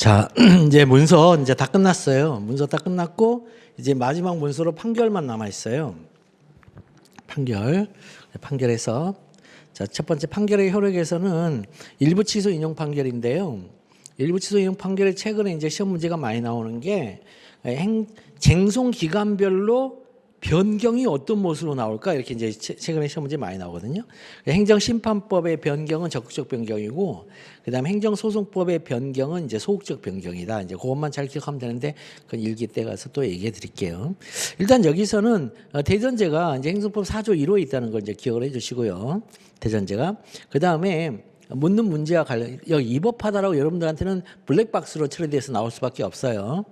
자, 이제 문서 이제 다 끝났어요. 문서 다 끝났고 이제 마지막 문서로 판결만 남아 있어요. 판결에서 자, 첫 번째 판결의 효력에서는 일부 취소 인용 판결인데요. 일부 취소 인용 판결에 최근에 이제 시험 문제가 많이 나오는 게 쟁송 기간별로 변경이 어떤 모습으로 나올까 이렇게 이제 최근에 시험 문제 많이 나오거든요. 행정심판법의 변경은 적극적 변경이고, 그다음에 행정소송법의 변경은 이제 소극적 변경이다. 이제 그것만 잘 기억하면 되는데 그건 일기 때 가서 또 얘기해 드릴게요. 일단 여기서는 대전제가 이제 행정법 4조 1호에 있다는 걸 이제 기억을 해주시고요. 대전제가 그다음에 묻는 문제와 관련 여기 위법하다라고 여러분들한테는 블랙박스로 처리돼서 나올 수밖에 없어요.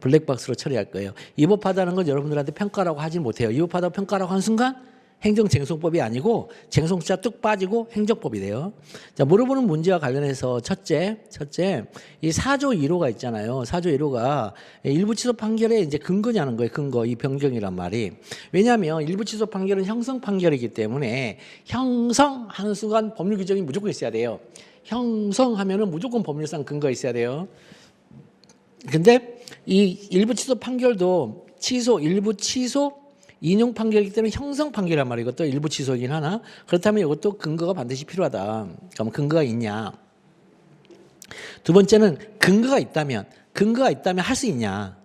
블랙박스로 처리할 거예요. 위법하다는 건 여러분들한테 평가라고 하지 못해요. 위법하다고 평가라고 하는 순간 행정쟁송법이 아니고 쟁송자 뚝 빠지고 행정법이 돼요. 자, 물어보는 문제와 관련해서 첫째, 이 4조 1호가 있잖아요. 4조 1호가 일부 취소 판결에 이제 근거냐는 거예요. 근거, 이 변경이란 말이. 왜냐하면 일부 취소 판결은 형성 판결이기 때문에 형성하는 순간 법률 규정이 무조건 있어야 돼요. 형성하면은 무조건 법률상 근거가 있어야 돼요. 근데 이 일부 취소 판결도 일부 취소 인용 판결이기 때문에 형성 판결이란 말이에요. 이것도 일부 취소이긴 하나. 그렇다면 이것도 근거가 반드시 필요하다. 그럼 근거가 있냐? 두 번째는 근거가 있다면 할 수 있냐?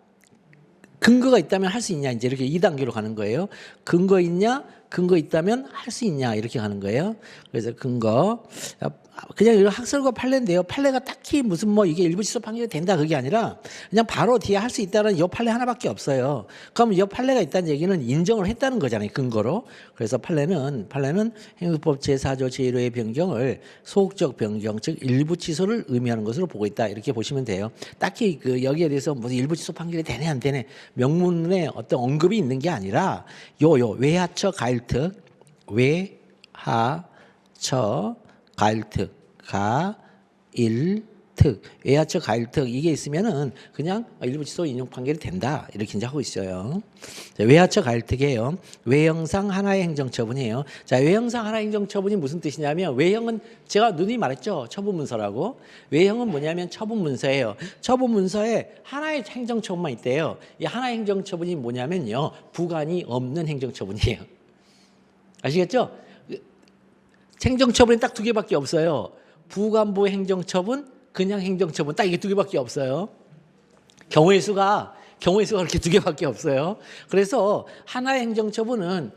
근거가 있다면 할 수 있냐? 이제 이렇게 2단계로 가는 거예요. 근거 있냐? 근거 있다면 할 수 있냐? 이렇게 가는 거예요. 그래서 근거. 그냥 이런 학설과 판례인데요. 판례가 딱히 무슨 뭐 이게 일부 취소 판결이 된다 그게 아니라 그냥 바로 뒤에 할 수 있다는 이 판례 하나밖에 없어요. 그럼 이 판례가 있다는 얘기는 인정을 했다는 거잖아요. 근거로. 그래서 판례는 행정법 제4조 제1호의 변경을 소극적 변경, 즉 일부 취소를 의미하는 것으로 보고 있다. 이렇게 보시면 돼요. 딱히 그 여기에 대해서 무슨 일부 취소 판결이 되네 안 되네 명문에 어떤 언급이 있는 게 아니라 외하처 가일특 외하처 가일특 이게 있으면은 그냥 일부 취소 인용 판결이 된다 이렇게 이제 하고 있어요. 자, 외하처 가일특이에요. 외형상 하나의 행정처분이에요. 자, 외형상 하나의 행정처분이 무슨 뜻이냐면 외형은 제가 누누이 말했죠. 처분문서라고. 외형은 뭐냐면 처분문서예요. 처분문서에 하나의 행정처분만 있대요. 이 하나의 행정처분이 뭐냐면요, 부관이 없는 행정처분이에요. 아시겠죠? 행정처분이 딱 두 개밖에 없어요. 부관부 행정처분, 그냥 행정처분 딱 이게 두 개밖에 없어요. 경우의 수가 그렇게 두 개밖에 없어요. 그래서 하나의 행정처분은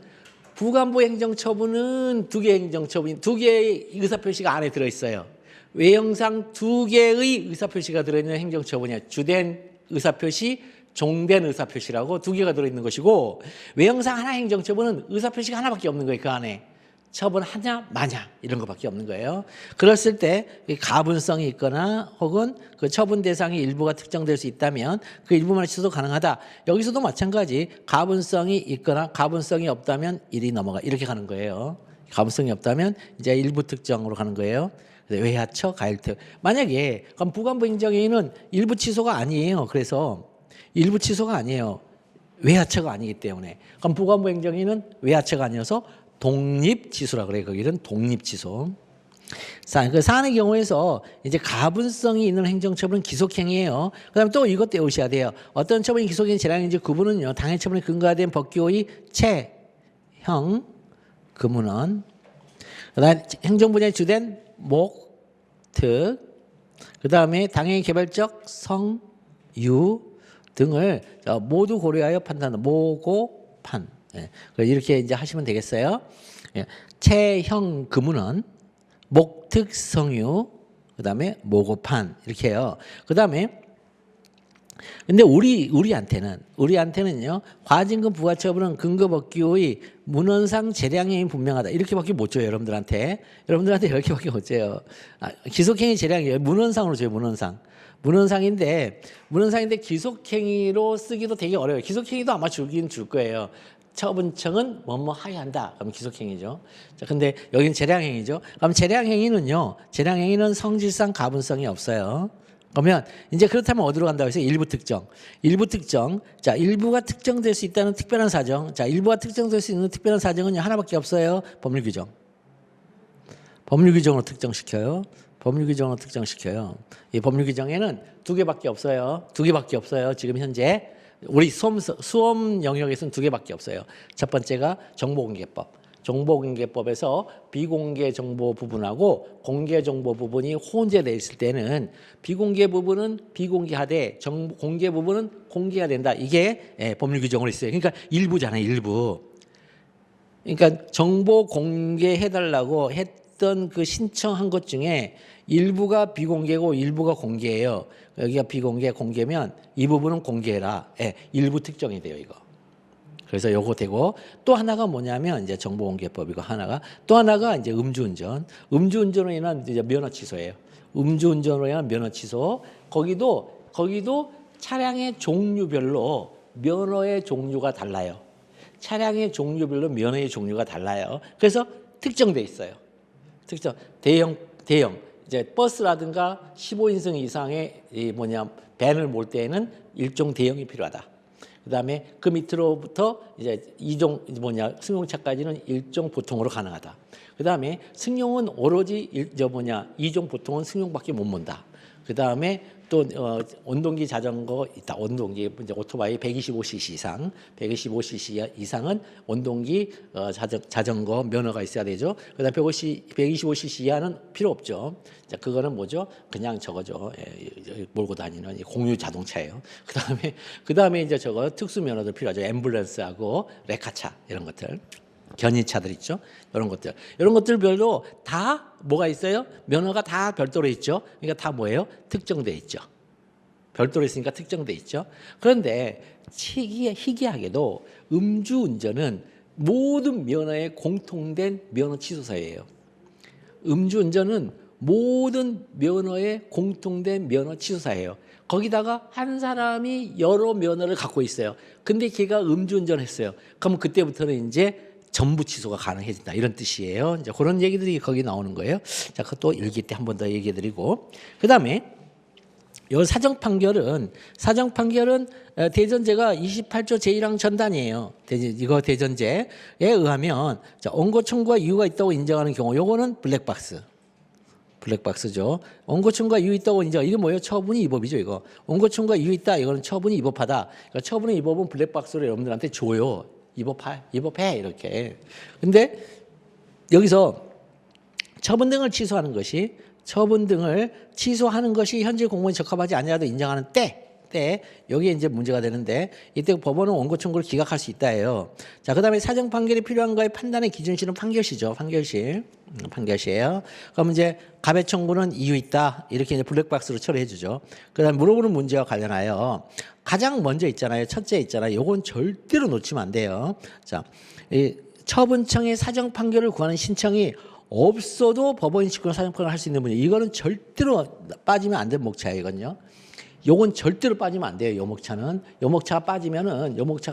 부관부 행정처분은 두 개의 행정처분, 두 개의 의사표시가 안에 들어있어요. 외형상 두 개의 의사표시가 들어있는 행정처분이야. 주된 의사표시, 종된 의사표시라고 두 개가 들어있는 것이고, 외형상 하나 행정처분은 의사표시가 하나밖에 없는 거예요. 그 안에. 처분하냐 마냐 이런 것밖에 없는 거예요. 그랬을 때 가분성이 있거나 혹은 그 처분 대상의 일부가 특정될 수 있다면 그 일부만 취소도 가능하다. 여기서도 마찬가지 가분성이 있거나 가분성이 없다면 일이 넘어가 이렇게 가는 거예요. 가분성이 없다면 이제 일부 특정으로 가는 거예요. 외하처 가일특. 만약에 그럼 부관부 행정행위는 일부 취소가 아니에요. 그래서 일부 취소가 아니에요. 외하처가 아니기 때문에. 그럼 부관부 행정행위는 외하처가 아니어서 독립치소라 그래요. 거기는 독립치소. 그 사안의 경우에서 이제 가분성이 있는 행정처분은 기속행위예요. 그다음에 또 이것 외우셔야 돼요. 어떤 처분이 기속행위 재량인지 구분은요, 당해 처분에 근거된 법규의 체형 금문원, 그다음에 행정분야의 주된 목, 특, 그다음에 당해 개별적 성, 유 등을 모두 고려하여 판단하는 모고판. 이렇게 이제 하시면 되겠어요. 체형 금문원, 목특 성유, 그다음에 모고판 이렇게 해요. 그다음에 근데 우리한테는요, 과징금 부과처분은 근거법규의 문헌상 재량행위 분명하다 이렇게밖에 못 줘요. 여러분들한테 이렇게밖에 못 줘요. 기속행위 재량이에요. 문헌상으로 줘요. 문헌상인데 기속행위로 쓰기도 되게 어려워요. 기속행위도 아마 주긴 줄 거예요. 처분청은 뭐뭐 하야 한다. 그럼 기속행위죠. 자, 근데 여기는 재량행위죠. 그럼 재량행위는 성질상 가분성이 없어요. 그러면 이제 그렇다면 어디로 간다고 해서 일부 특정. 자, 일부가 특정될 수 있다는 특별한 사정. 자, 일부가 특정될 수 있는 특별한 사정은 하나밖에 없어요. 법률 규정으로 특정시켜요. 법률 규정으로 특정시켜요. 이 법률 규정에는 두 개밖에 없어요. 두 개밖에 없어요. 지금 현재 우리 수험 영역에서는 두 개밖에 없어요. 첫 번째가 정보공개법. 정보공개법에서 비공개 정보 부분하고 공개 정보 부분이 혼재되어 있을 때는 비공개 부분은 비공개하되 공개 부분은 공개가 된다. 이게 법률 규정으로 있어요. 그러니까 일부잖아요. 일부. 그러니까 정보 공개해달라고 했던 그 신청한 것 중에 일부가 비공개고 일부가 공개예요. 여기가 비공개, 공개면 이 부분은 공개해라. 일부 특정이 돼요, 이거. 그래서 요거 되고 또 하나가 뭐냐면 이제 정보공개법이고 또 하나가 이제 음주운전. 음주운전으로 인한 이제 면허 취소예요. 음주운전으로 인한 면허 취소. 거기도 차량의 종류별로 면허의 종류가 달라요. 차량의 종류별로 면허의 종류가 달라요. 그래서 특정돼 있어요. 특정 대형 이제 버스라든가 15인승 이상의 밴을 몰 때에는 일종 대형이 필요하다. 그다음에 그 밑으로부터 이제 승용차까지는 일종 보통으로 가능하다. 그다음에 승용은 오로지 이종 보통은 승용밖에 못 mon다. 그다음에 또 원동기 자전거 있다. 원동기 이제 오토바이 125cc 이상, 125cc 이상은 원동기 자전거 면허가 있어야 되죠. 그다음에 125cc 이하는 필요 없죠. 자, 그거는 뭐죠? 그냥 저거죠. 몰고 다니는 공유 자동차예요. 그다음에 이제 저거 특수 면허도 필요하죠. 앰뷸런스하고 레카차 이런 것들. 견인차들 있죠. 이런 것들별로 다 뭐가 있어요? 면허가 다 별도로 있죠. 그러니까 다 뭐예요? 특정돼 있죠. 별도로 있으니까 특정돼 있죠. 그런데 희귀하게도 음주운전은 모든 면허에 공통된 면허 취소사예요. 음주운전은 모든 면허에 공통된 면허 취소사예요. 거기다가 한 사람이 여러 면허를 갖고 있어요. 근데 걔가 음주운전을 했어요. 그럼 그때부터는 이제 전부 취소가 가능해진다. 이런 뜻이에요. 이제 그런 얘기들이 거기 나오는 거예요. 자, 그것도 일기 때 한 번 더 얘기해 드리고. 그 다음에 요 사정 판결은 대전제가 28조 제1항 전단이에요. 이거 대전제에 의하면 자, 원고 청구가 이유가 있다고 인정하는 경우 요거는 블랙박스죠. 원고 청구가 이유 있다고 인정. 이게 뭐예요? 처분이 위법이죠, 이거. 원고 청구가 이유 있다. 이거는 처분이 위법하다. 그러니까 처분이 위법은 블랙박스로 여러분들한테 줘요. 위법해 이렇게. 근데 여기서 처분 등을 취소하는 것이 현재 공무원이 적합하지 않냐도 인정하는 때 여기에 이제 문제가 되는데 이때 법원은 원고 청구를 기각할 수 있다예요. 자, 그다음에 사정 판결이 필요한가의 판단의 기준실은 판결시죠. 판결시예요. 그럼 이제 가배 청구는 이유 있다 이렇게 이제 블랙박스로 처리해 주죠. 그다음에 물어보는 문제와 관련하여 가장 먼저 있잖아요. 첫째 있잖아요. 요건 절대로 놓치면 안 돼요. 자, 이 처분청의 사정 판결을 구하는 신청이 없어도 법원이 직권 사정 판결을 할 수 있는 문제. 이거는 절대로 빠지면 안 될 목차예요, 이건요. 요건 절대로 빠지면 안 돼요. 요목차가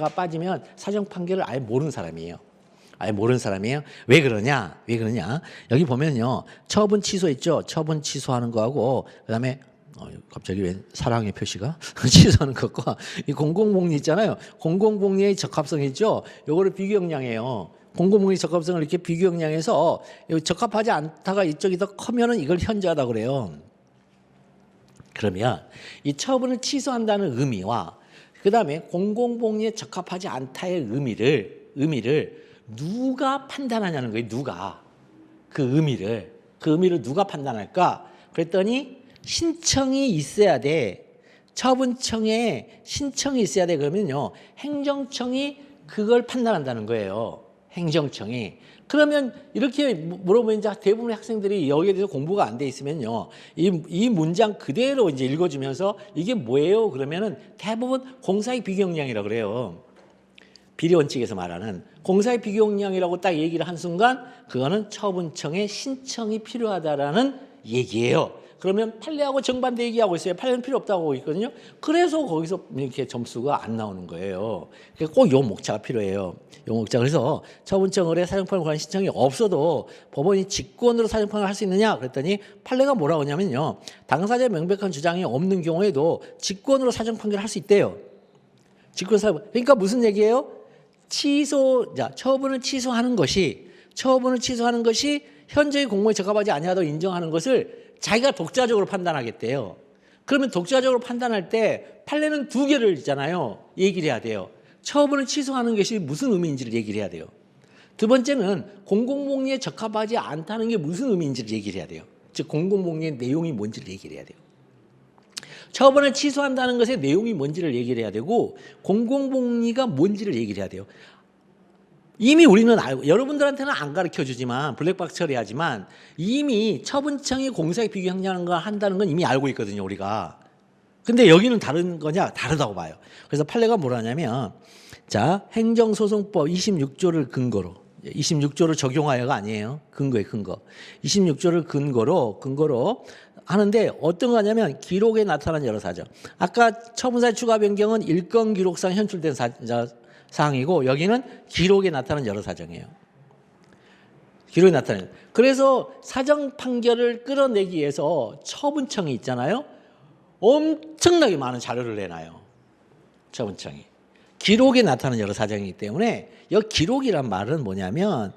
빠지면 사정 판결을 아예 모르는 사람이에요. 왜 그러냐? 여기 보면요. 처분 취소 있죠? 처분 취소하는 거하고 그다음에 갑자기 왜 사랑의 표시가 취소하는 것과 이 공공복리 있잖아요. 공공복리의 적합성 있죠? 요거를 비교역량해요. 공공복리 적합성을 이렇게 비교역량해서 적합하지 않다가 이쪽이 더 커면은 이걸 현저하다 그래요. 그러면 이 처분을 취소한다는 의미와 그다음에 공공복리에 적합하지 않다의 의미를 누가 판단하냐는 거예요. 누가 그 의미를 누가 판단할까? 그랬더니 신청이 있어야 돼. 처분청에 신청이 있어야 돼. 그러면요 행정청이 그걸 판단한다는 거예요. 행정청이. 그러면 이렇게 물어보면 이제 대부분의 학생들이 여기에 대해서 공부가 안 돼 있으면요 이 문장 그대로 이제 읽어주면서 이게 뭐예요? 그러면은 대부분 공사의 비교역량이라고 그래요. 비례 원칙에서 말하는 공사의 비교역량이라고 딱 얘기를 한 순간 그거는 처분청의 신청이 필요하다라는 얘기예요. 그러면 판례하고 정반대 얘기하고 있어요. 판례는 필요 없다고 하고 있거든요. 그래서 거기서 이렇게 점수가 안 나오는 거예요. 꼭 요 목차가 필요해요. 요 목차. 그래서 처분청 의뢰 사정판을 관한 신청이 없어도 법원이 직권으로 사정판을 할 수 있느냐? 그랬더니 판례가 뭐라고 하냐면요. 당사자의 명백한 주장이 없는 경우에도 직권으로 사정 판결을 할 수 있대요. 그러니까 무슨 얘기예요? 처분을 취소하는 것이 현재의 공무원에 적합하지 아니하다고 인정하는 것을 자기가 독자적으로 판단하겠대요. 그러면 독자적으로 판단할 때 판례는 두 개를 있잖아요. 얘기를 해야 돼요. 처분을 취소하는 것이 무슨 의미인지를 얘기를 해야 돼요. 두 번째는 공공복리에 적합하지 않다는 게 무슨 의미인지를 얘기를 해야 돼요. 즉 공공복리의 내용이 뭔지를 얘기를 해야 돼요. 처분을 취소한다는 것의 내용이 뭔지를 얘기를 해야 되고 공공복리가 뭔지를 얘기를 해야 돼요. 이미 우리는 알고 여러분들한테는 안 가르쳐주지만 블랙박스 처리하지만 이미 처분청이 공사의 비교형량을 한다는 건 이미 알고 있거든요. 우리가. 근데 여기는 다른 거냐? 다르다고 봐요. 그래서 판례가 뭐라냐면 자 행정소송법 26조를 근거로 26조를 적용하여가 아니에요. 근거예요. 근거. 26조를 근거로 하는데 어떤 거냐면 기록에 나타난 여러 사정. 아까 처분사의 추가 변경은 일건 기록상 현출된 사항이고 여기는 기록에 나타난 여러 사정이에요. 기록에 나타나는. 그래서 사정 판결을 끌어내기 위해서 처분청이 있잖아요. 엄청나게 많은 자료를 내놔요. 처분청이. 기록에 나타나는 여러 사정이기 때문에 이 기록이란 말은 뭐냐면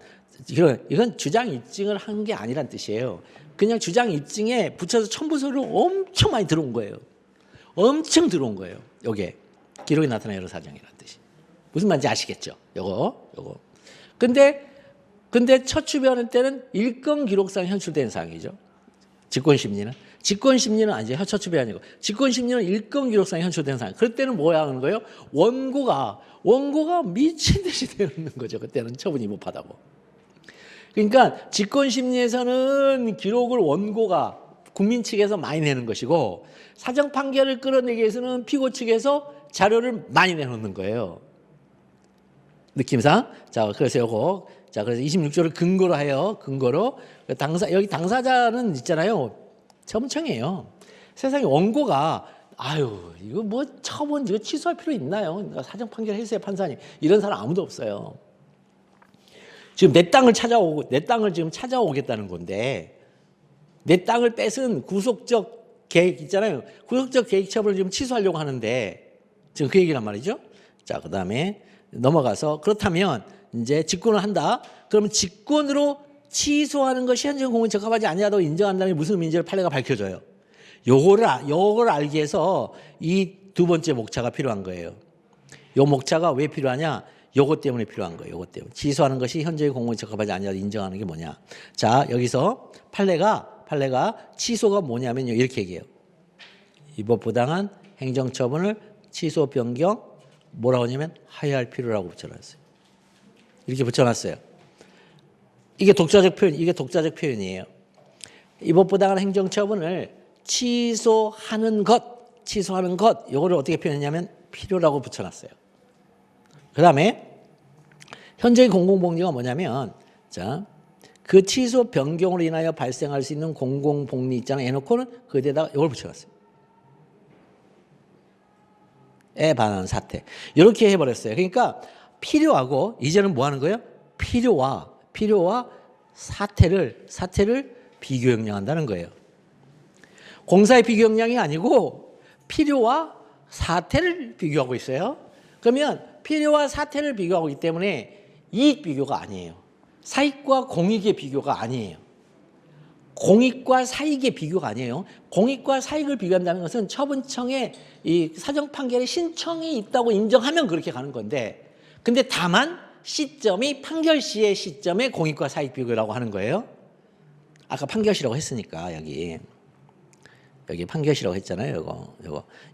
이건 주장 입증을 한 게 아니란 뜻이에요. 그냥 주장 입증에 붙여서 첨부서로 엄청 많이 들어온 거예요. 엄청 들어온 거예요. 이게 기록에 나타나는 여러 사정이란 뜻이. 무슨 말인지 아시겠죠? 요거. 근데 첫 추변할 때는 일건 기록상 현출된 사항이죠. 직권심리는 아니죠. 첫 추변이 아니고 직권심리는 일건 기록상 현출된 사항. 그럴 때는 뭐야 하는 거예요? 원고가 미친 듯이 되는 거죠. 그때는 처분이 못하다고. 그러니까 직권심리에서는 기록을 원고가 국민 측에서 많이 내는 것이고 사정 판결을 끌어내기 위해서는 피고 측에서 자료를 많이 내놓는 거예요. 느낌상. 자, 그래서 요거. 자, 그래서 26조를 근거로 여기 당사자는 있잖아요. 처분청이에요. 세상에 원고가 이거 뭐 처분 이거 취소할 필요 있나요? 사정 판결 했어요, 판사님. 이런 사람 아무도 없어요. 지금 내 땅을 지금 찾아오겠다는 건데 내 땅을 뺏은 구속적 계획 있잖아요. 구속적 계획 처분을 지금 취소하려고 하는데 지금 그 얘기란 말이죠. 자, 그다음에 넘어가서 그렇다면 이제 직권을 한다. 그러면 직권으로 취소하는 것이 현재 공무원에 적합하지 아니하다고 인정한다는 게 무슨 의미인지를 판례가 밝혀줘요. 요거를 알기 위해서 이 두 번째 목차가 필요한 거예요. 요 목차가 왜 필요하냐? 요것 때문에 필요한 거예요. 요것 때문에. 취소하는 것이 현재의 공무원에 적합하지 아니하다고 인정하는 게 뭐냐? 자, 여기서 판례가 취소가 뭐냐면요. 이렇게 얘기해요. 위법 부당한 행정처분을 취소 변경 뭐라고 하냐면 하야할 필요라고 붙여놨어요. 이렇게 붙여놨어요. 이게 독자적 표현이에요. 위법 부당한 행정처분을 취소하는 것, 요거를 어떻게 표현했냐면 필요라고 붙여놨어요. 그 다음에 현재의 공공복리가 뭐냐면 자, 그 취소 변경으로 인하여 발생할 수 있는 공공복리 있잖아요. 해놓고는 그에다가 이걸 붙여놨어요. 에 반하는 사태. 이렇게 해버렸어요. 그러니까 필요하고 이제는 뭐 하는 거예요? 필요와 사태를 비교형량한다는 거예요. 공사의 비교형량이 아니고 필요와 사태를 비교하고 있어요. 그러면 필요와 사태를 비교하고 있기 때문에 이익 비교가 아니에요. 사익과 공익의 비교가 아니에요. 공익과 사익의 비교가 아니에요. 공익과 사익을 비교한다는 것은 처분청에 이 사정 판결의 신청이 있다고 인정하면 그렇게 가는 건데, 근데 다만 시점이 판결 시의 시점에 공익과 사익 비교라고 하는 거예요. 아까 판결시라고 했으니까 여기 판결시라고 했잖아요.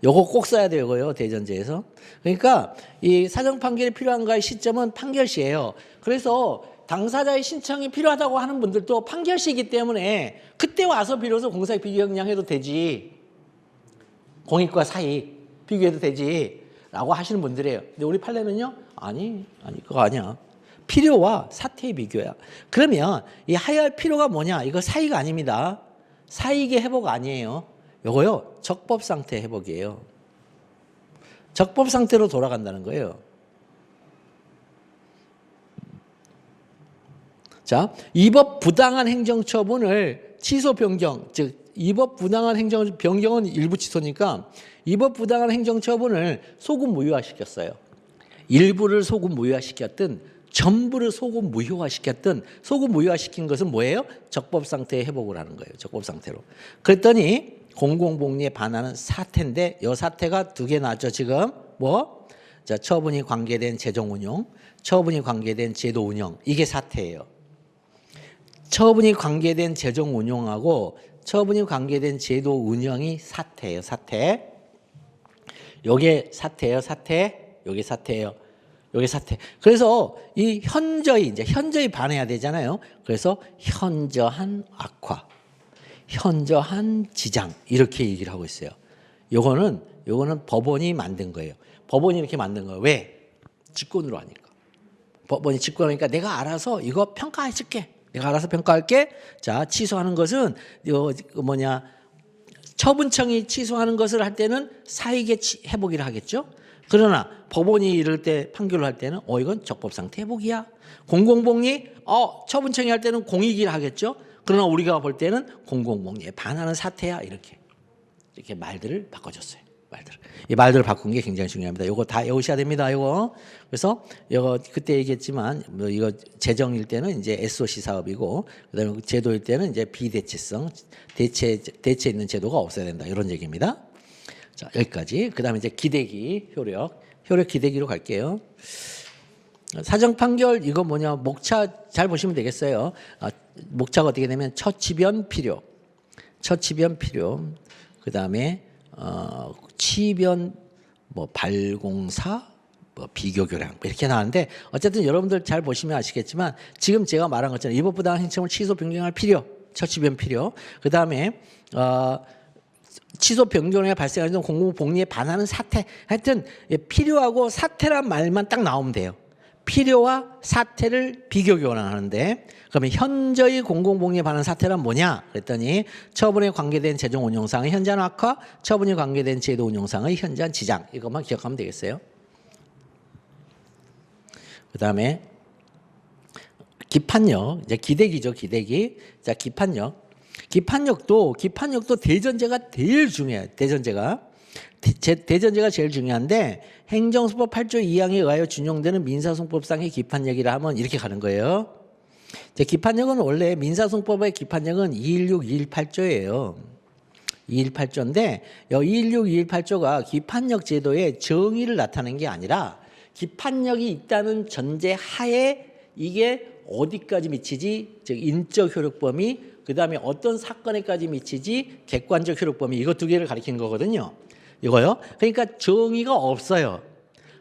요거 꼭 써야 돼요. 이거요. 대전제에서. 그러니까 이 사정 판결이 필요한가의 시점은 판결시예요. 그래서 당사자의 신청이 필요하다고 하는 분들도 판결시이기 때문에 그때 와서 비로소 공사의 비교형량 해도 되지. 공익과 사익 비교해도 되지. 라고 하시는 분들이에요. 근데 우리 판례는요. 아니 그거 아니야. 필요와 사태의 비교야. 그러면 이 하야할 필요가 뭐냐? 이거 사익 아닙니다. 사익의 회복 아니에요. 요거요. 적법 상태 회복이에요. 적법 상태로 돌아간다는 거예요. 자, 위법 부당한 행정처분을 취소 변경, 즉 위법 부당한 행정 변경은 일부 취소니까 위법 부당한 행정처분을 소급 무효화시켰어요. 일부를 소급 무효화시켰든 전부를 소급 무효화시켰던 소급 무효화시킨 것은 뭐예요? 적법 상태의 회복을 하는 거예요. 적법 상태로. 그랬더니 공공복리에 반하는 사태인데 이 사태가 두 개 나왔죠. 지금 뭐? 자, 처분이 관계된 재정운용, 처분이 관계된 제도운영 이게 사태예요. 처분이 관계된 재정운용하고 처분이 관계된 제도운영이 사태예요. 사태. 요게 사태예요. 사태. 요게 사태예요. 요게 사태. 그래서 이 현저히 이제 현저히 반해야 되잖아요. 그래서 현저한 악화, 현저한 지장 이렇게 얘기를 하고 있어요. 요거는 법원이 만든 거예요. 법원이 이렇게 만든 거예요. 왜? 직권으로 하니까. 법원이 직권하니까 내가 알아서 이거 평가해 줄게. 내가 알아서 평가할게. 자, 취소하는 것은 처분청이 취소하는 것을 할 때는 사익의 회복이라 하겠죠. 그러나 법원이 이럴 때 판결을 할 때는 이건 적법상태 회복이야. 공공복리 처분청이 할 때는 공익이라 하겠죠. 그러나 우리가 볼 때는 공공복리에 반하는 사태야. 이렇게 말들을 바꿔줬어요. 이 말들을 바꾼 게 굉장히 중요합니다. 이거 다 외우셔야 됩니다. 이거. 그래서 이거 그때 얘기했지만 이거 재정일 때는 이제 SOC 사업이고 그다음에 제도일 때는 이제 비대체성 대체 있는 제도가 없어야 된다. 이런 얘기입니다. 자, 여기까지. 그다음에 이제 기대기 효력 기대기로 갈게요. 사정 판결 이거 목차 잘 보시면 되겠어요. 목차가 어떻게 되면 처치변 필요. 그다음에 치변 발공사 비교교량 이렇게 나왔는데 어쨌든 여러분들 잘 보시면 아시겠지만 지금 제가 말한 것처럼 위법부당한 행정을 취소 변경할 필요, 처치변 필요. 그다음에 취소 변경에 발생하는 공공복리에 반하는 사태. 하여튼 필요하고 사태란 말만 딱 나오면 돼요. 필요와 사태를 비교교란하는데 그러면 현저히 공공복리에 반하는 사태란 뭐냐? 그랬더니 처분에 관계된 재정 운용상의 현저한 악화, 처분에 관계된 제도 운용상의 현저한 지장 이것만 기억하면 되겠어요. 그다음에 기판력 이제 기대기죠. 기대기. 자, 기판력도 대전제가 제일 중요해요. 대전제가 제일 중요한데 행정소법 8조 2항에 의하여 준용되는 민사소송법상의 기판력이라 하면 이렇게 가는 거예요. 기판력은 원래 민사소송법의 기판력은 216, 218조예요. 218조인데 216, 218조가 기판력 제도의 정의를 나타내는 게 아니라 기판력이 있다는 전제 하에 이게 어디까지 미치지? 즉 인적 효력 범위, 그다음에 어떤 사건에까지 미치지? 객관적 효력 범위 이거 두 개를 가리키는 거거든요. 이거요. 그러니까 정의가 없어요.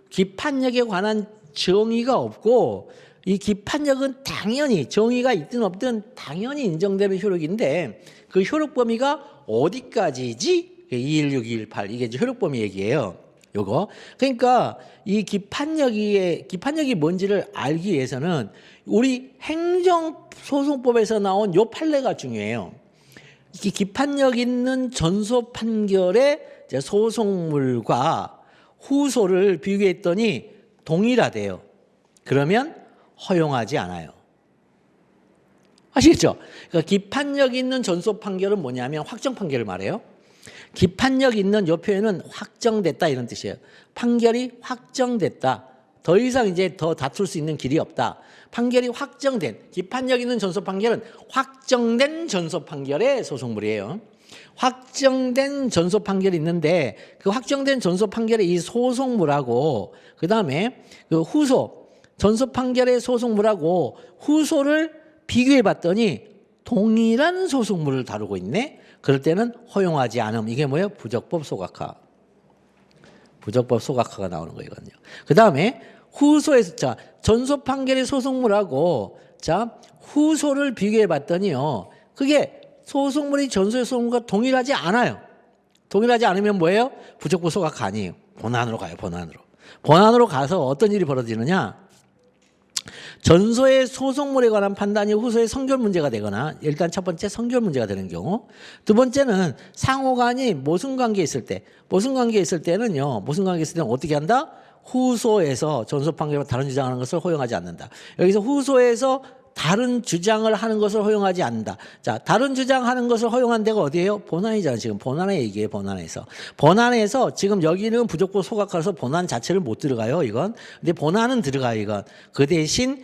기판력에 관한 정의가 없고 이 기판력은 당연히 정의가 있든 없든 당연히 인정되는 효력인데 그 효력 범위가 어디까지지? 216, 218 이게 이제 효력 범위 얘기예요. 요거. 그러니까 이 기판력이 뭔지를 알기 위해서는 우리 행정소송법에서 나온 요 판례가 중요해요. 이 기판력 있는 전소 판결의 소송물과 후소를 비교했더니 동일하대요. 그러면 허용하지 않아요. 아시겠죠? 그러니까 기판력 있는 전소 판결은 뭐냐면 확정 판결을 말해요. 기판력 있는 요 표현은 확정됐다 이런 뜻이에요. 판결이 확정됐다. 더 이상 이제 더 다툴 수 있는 길이 없다. 판결이 확정된 기판력 있는 전소 판결은 확정된 전소 판결의 소송물이에요. 확정된 전소 판결이 있는데 그 확정된 전소 판결의 이 소송물하고 그다음에 그 후소 전소 판결의 소송물하고 후소를 비교해 봤더니 동일한 소송물을 다루고 있네. 그럴 때는 허용하지 않음. 이게 뭐예요? 부적법 소각화. 부적법 소각화가 나오는 거거든요. 그다음에 후소에서 전소 판결의 소송물하고 후소를 비교해 봤더니요. 그게 소송물이 전소의 소송물과 동일하지 않아요. 동일하지 않으면 뭐예요? 부적법 소각화 아니에요. 본안으로 가요. 본안으로 가서 어떤 일이 벌어지느냐? 전소의 소송물에 관한 판단이 후소의 성결 문제가 되거나 일단 첫 번째 성결 문제가 되는 경우, 두 번째는 상호간이 모순관계에 있을 때는 어떻게 한다? 후소에서 전소 판결과 다른 주장하는 것을 허용하지 않는다. 여기서 후소에서 다른 주장을 하는 것을 허용하지 않는다. 자, 다른 주장하는 것을 허용한 데가 어디예요? 본안이잖아. 지금 본안에 얘기해. 본안에서. 본안에서 지금 여기는 부족부 소각화라서 본안 자체를 못 들어가요. 이건. 근데 본안은 들어가요. 이건. 그 대신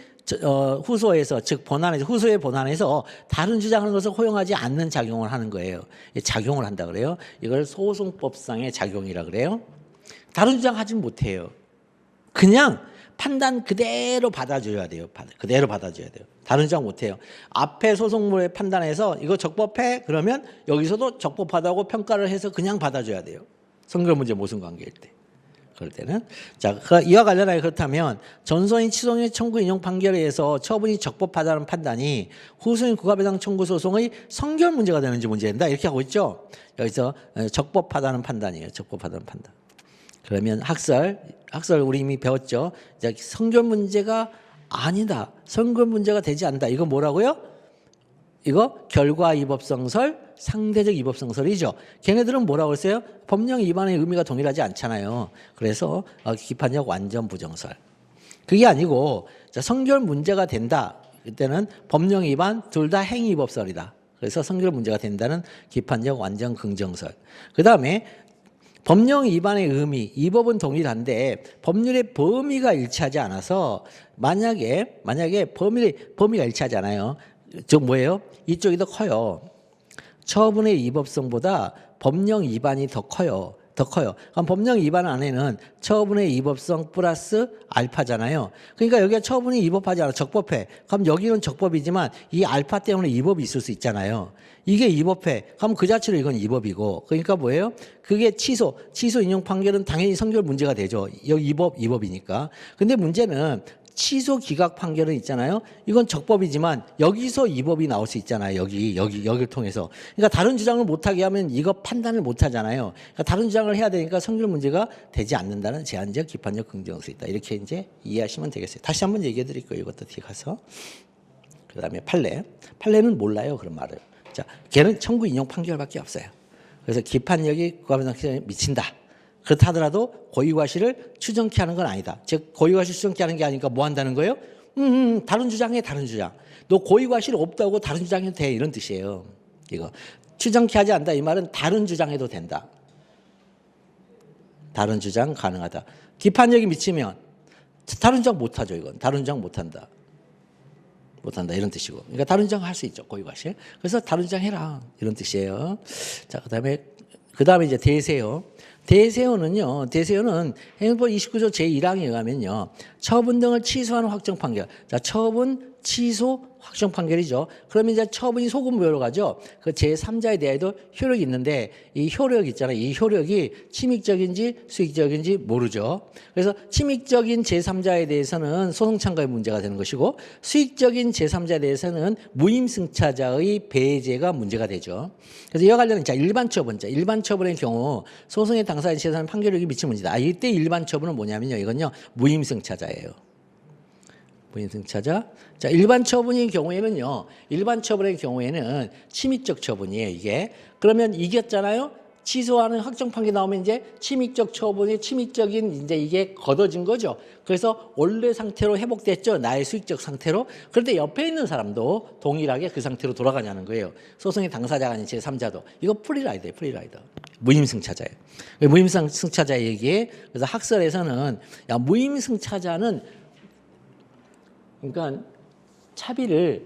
후소에서 즉 본안에서 후소의 본안에서 다른 주장하는 것을 허용하지 않는 작용을 하는 거예요. 작용을 한다 그래요. 이걸 소송법상의 작용이라 그래요. 다른 주장하지 못해요. 그냥 판단 그대로 받아줘야 돼요. 그대로 받아줘야 돼요. 다른 주장 못해요. 앞에 소송물의 판단에서 이거 적법해? 그러면 여기서도 적법하다고 평가를 해서 그냥 받아줘야 돼요. 선결문제 모순관계일 때. 그럴 때는. 자, 이와 관련하여 그렇다면 전소인 취소인의 청구 인용 판결에 의해서 처분이 적법하다는 판단이 후소인 구가배상 청구 소송의 선결 문제가 되는지 문제된다. 이렇게 하고 있죠. 여기서 적법하다는 판단이에요. 적법하다는 판단. 그러면 학설 우리 이미 배웠죠. 선결 문제가 아니다. 선결 문제가 되지 않는다. 이거 뭐라고요? 이거 결과 위법성설, 상대적 위법성설이죠. 걔네들은 뭐라고 했어요? 법령 위반의 의미가 동일하지 않잖아요. 그래서 기판적 완전 부정설. 그게 아니고 선결 문제가 된다. 그때는 법령 위반 둘 다 행위 위법설이다. 그래서 선결 문제가 된다는 기판적 완전 긍정설. 그다음에 법령 위반의 의미, 위법은 동일한데 법률의 범위가 일치하지 않아서 만약에 범위가 일치하지 않아요. 즉 뭐예요? 이쪽이 더 커요. 처분의 위법성보다 법령 위반이 더 커요. 그럼 법령 위반 안에는 처분의 위법성 플러스 알파잖아요. 그러니까 여기가 처분이 위법하지 않아. 적법해. 그럼 여기는 적법이지만 이 알파 때문에 위법이 있을 수 있잖아요. 이게 위법해. 그럼 그 자체로 이건 위법이고. 그러니까 뭐예요? 그게 취소 인용 판결은 당연히 선결 문제가 되죠. 여기 위법이니까. 근데 문제는 취소 기각 판결은 있잖아요. 이건 적법이지만 여기서 위법이 나올 수 있잖아요. 여기를 통해서. 그러니까 다른 주장을 못하게 하면 이거 판단을 못하잖아요. 그러니까 다른 주장을 해야 되니까 선결 문제가 되지 않는다는 제한적, 기판적, 긍정수 있다. 이렇게 이제 이해하시면 되겠어요. 다시 한번 얘기해 드릴 거예요. 이것도 뒤에 가서. 그 다음에 판례는 몰라요. 그런 말을. 자, 걔는 청구 인용 판결밖에 없어요. 그래서 기판력이 구가배상 미친다. 그렇다 하더라도 고의과실을 추정케 하는 건 아니다. 즉 고의과실 추정케 하는 게 아니니까 뭐 한다는 거예요? 다른 주장해. 다른 주장. 너 고의과실 없다고 다른 주장해도 돼. 이런 뜻이에요. 이거 추정케 하지 않는다. 이 말은 다른 주장해도 된다. 다른 주장 가능하다. 기판력이 미치면 다른 주장 못하죠. 이건 다른 주장 못한다. 이런 뜻이고. 그러니까 다른 주장 할 수 있죠. 고의과실. 그래서 다른 주장 해라. 이런 뜻이에요. 자, 그다음에 이제 대세요. 대세어는 행정법 29조 제1항에 의하면요. 처분 등을 취소하는 확정 판결. 자, 처분, 취소, 확정 판결이죠. 그러면 이제 처분이 소급무효로 가죠. 그 제3자에 대해도 효력이 있는데 이 효력 있잖아요. 이 효력이 침익적인지 수익적인지 모르죠. 그래서 침익적인 제3자에 대해서는 소송 참가의 문제가 되는 것이고 수익적인 제3자에 대해서는 무임승차자의 배제가 문제가 되죠. 그래서 이와 관련은 일반 처분의 경우 소송의 당사자에 대해서는 판결력이 미치는 문제다. 이때 일반 처분은 뭐냐면요. 이건요. 무임승차자예요. 무임승차자. 자, 일반 처분의 경우에는 침익적 처분이에요, 이게. 그러면 이겼잖아요? 취소하는 확정 판결이 나오면 이제 침익적 처분이 침익적인 이제 이게 걷어진 거죠. 그래서 원래 상태로 회복됐죠. 나의 수익적 상태로. 그런데 옆에 있는 사람도 동일하게 그 상태로 돌아가냐는 거예요. 소송의 당사자가 아닌 제3자도. 이거 프리라이더예요, 프리라이더. 무임승차자예요. 무임승차자 얘기에 그래서 학설에서는 무임승차자는 그러니까 차비를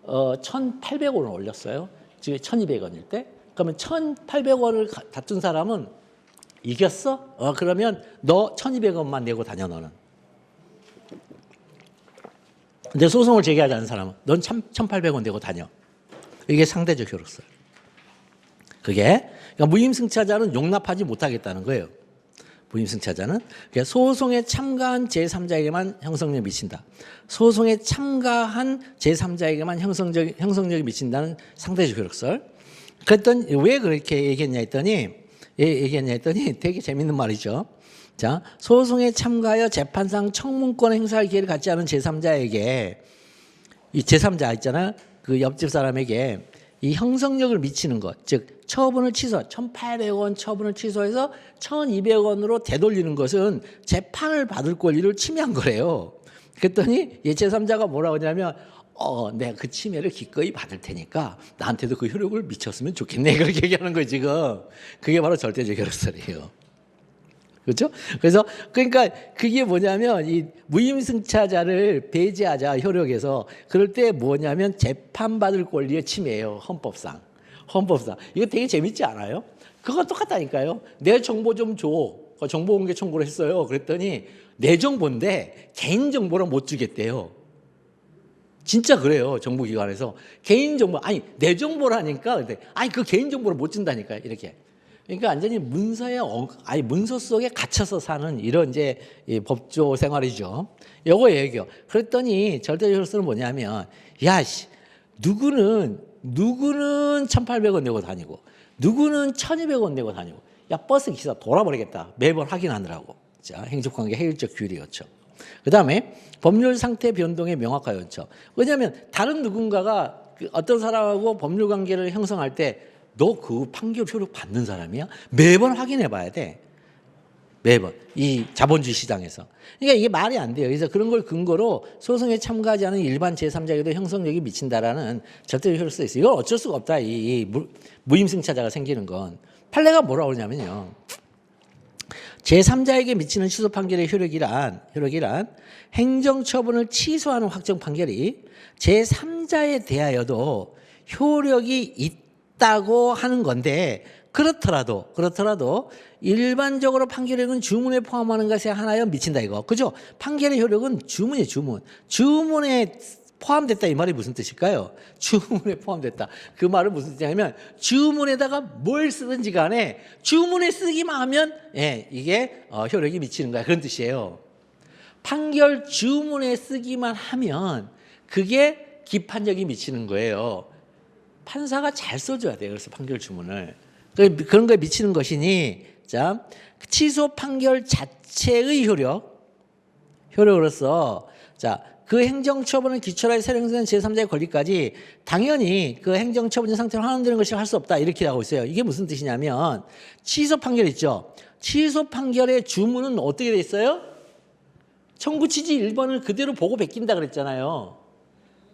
1,800원을 올렸어요. 지금 1,200원일 때. 그러면 1,800원을 다툰 사람은 이겼어? 그러면 너 1,200원만 내고 다녀 너는. 근데 소송을 제기하지 않은 사람은 넌 1,800원 내고 다녀. 이게 상대적 효력설. 그게 그러니까 무임승차자는 용납하지 못하겠다는 거예요. 무임승차자는 소송에 참가한 제3자에게만 형성력이 미친다. 소송에 참가한 제3자에게만 형성력이 미친다는 상대적 효력설. 그랬더니 왜 그렇게 얘기했냐 했더니 되게 재밌는 말이죠. 자, 소송에 참가하여 재판상 청문권 행사할 기회를 갖지 않은 제3자에게 이 제3자 있잖아요. 그 옆집 사람에게 이 형성력을 미치는 것, 즉 처분을 취소, 1,800원 처분을 취소해서 1,200원으로 되돌리는 것은 재판을 받을 권리를 침해한 거래요. 그랬더니 제3자가 뭐라고 하냐면 내가 그 침해를 기꺼이 받을 테니까 나한테도 그 효력을 미쳤으면 좋겠네. 그렇게 얘기하는 거예요, 지금. 그게 바로 절대적 결합설이에요. 그렇죠? 그래서 그러니까 그게 뭐냐면 이 무임승차자를 배제하자 효력에서 그럴 때 뭐냐면 재판받을 권리의 침해예요. 헌법상. 이거 되게 재밌지 않아요? 그거 똑같다니까요. 내 정보 좀 줘. 정보공개 청구를 했어요. 그랬더니 내 정보인데 개인정보를 못 주겠대요. 진짜 그래요. 정보기관에서 개인정보 아니 내 정보라니까 근데 아니 그 개인정보를 못 준다니까요. 이렇게. 그러니까 완전히 문서 속에 갇혀서 사는 이런 이제 이 법조 생활이죠. 요거 얘기요. 그랬더니 절대적 효력은 뭐냐면 야씨 누구는 1,800원 내고 다니고 누구는 1,200원 내고 다니고 야 버스 기사 돌아버리겠다. 매번 확인하느라고. 자, 행정관계 해율적 규율이 요청. 그다음에 법률 상태 변동의 명확화 요청. 왜냐하면 다른 누군가가 어떤 사람하고 법률 관계를 형성할 때 너 그 판결 효력 받는 사람이야? 매번 확인해 봐야 돼. 매번. 이 자본주의 시장에서. 그러니까 이게 말이 안 돼요. 그래서 그런 걸 근거로 소송에 참가하지 않은 일반 제3자에게도 형성력이 미친다라는 절대적 효력이 있어요. 이건 어쩔 수가 없다. 이 무임승차자가 생기는 건. 판례가 뭐라고 그러냐면요. 제3자에게 미치는 취소 판결의 효력이란 행정처분을 취소하는 확정 판결이 제3자에 대하여도 효력이 있다고 하는 건데 그렇더라도 일반적으로 판결력은 주문에 포함하는 것에 하나여 미친다 이거. 그죠? 판결의 효력은 주문이에요, 주문. 주문에 포함됐다 이 말이 무슨 뜻일까요? 주문에 포함됐다. 그 말은 무슨 뜻이냐면 주문에다가 뭘 쓰든지 간에 주문에 쓰기만 하면 이게 효력이 미치는 거야. 그런 뜻이에요. 판결 주문에 쓰기만 하면 그게 기판력이 미치는 거예요. 판사가 잘 써줘야 돼요. 그래서 판결 주문을. 그런 거에 미치는 것이니 자 취소 판결 자체의 효력으로서 자 그 행정처분을 기초로 해 새로 형성된 제3자의 권리까지 당연히 그 행정처분의 상태로 환원되는 것이 할 수 없다 이렇게 하고 있어요. 이게 무슨 뜻이냐면 취소 판결 있죠. 취소 판결의 주문은 어떻게 돼 있어요? 청구 취지 1번을 그대로 보고 베낀다 그랬잖아요.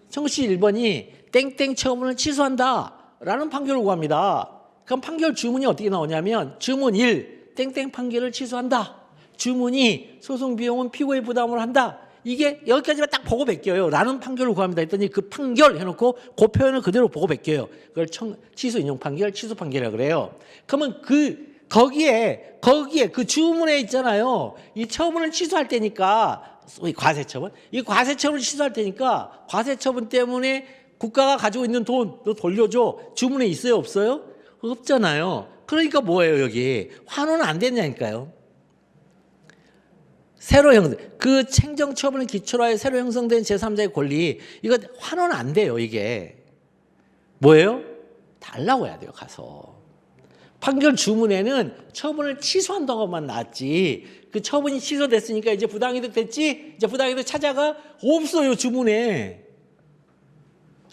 청구 취지 1번이 땡땡 처분을 취소한다 라는 판결을 구합니다. 그럼 판결 주문이 어떻게 나오냐면 주문 1 땡땡 판결을 취소한다. 주문 2 소송 비용은 피고의 부담을 한다. 이게 여기까지만 딱 보고 베껴요. 라는 판결을 구합니다. 했더니 그 판결 해놓고 그 표현을 그대로 보고 베껴요. 그걸 취소 인용 판결, 취소 판결이라고 그래요. 그러면 거기에 그 주문에 있잖아요. 이 처분을 취소할 때니까 이 과세처분. 이 과세처분을 취소할 때니까 과세처분 때문에 국가가 가지고 있는 돈 너 돌려줘. 주문에 있어요, 없어요? 없잖아요. 그러니까 뭐예요, 여기? 환원은 안 됐냐니까요. 새로 그 행정처분을 기초로 하여 새로 형성된 제3자의 권리, 이거 환원 안 돼요, 이게. 뭐예요? 달라고 해야 돼요, 가서. 판결 주문에는 처분을 취소한다고만 나왔지, 그 처분이 취소됐으니까 이제 부당이득 됐지? 이제 부당이득 찾아가? 없어요, 주문에.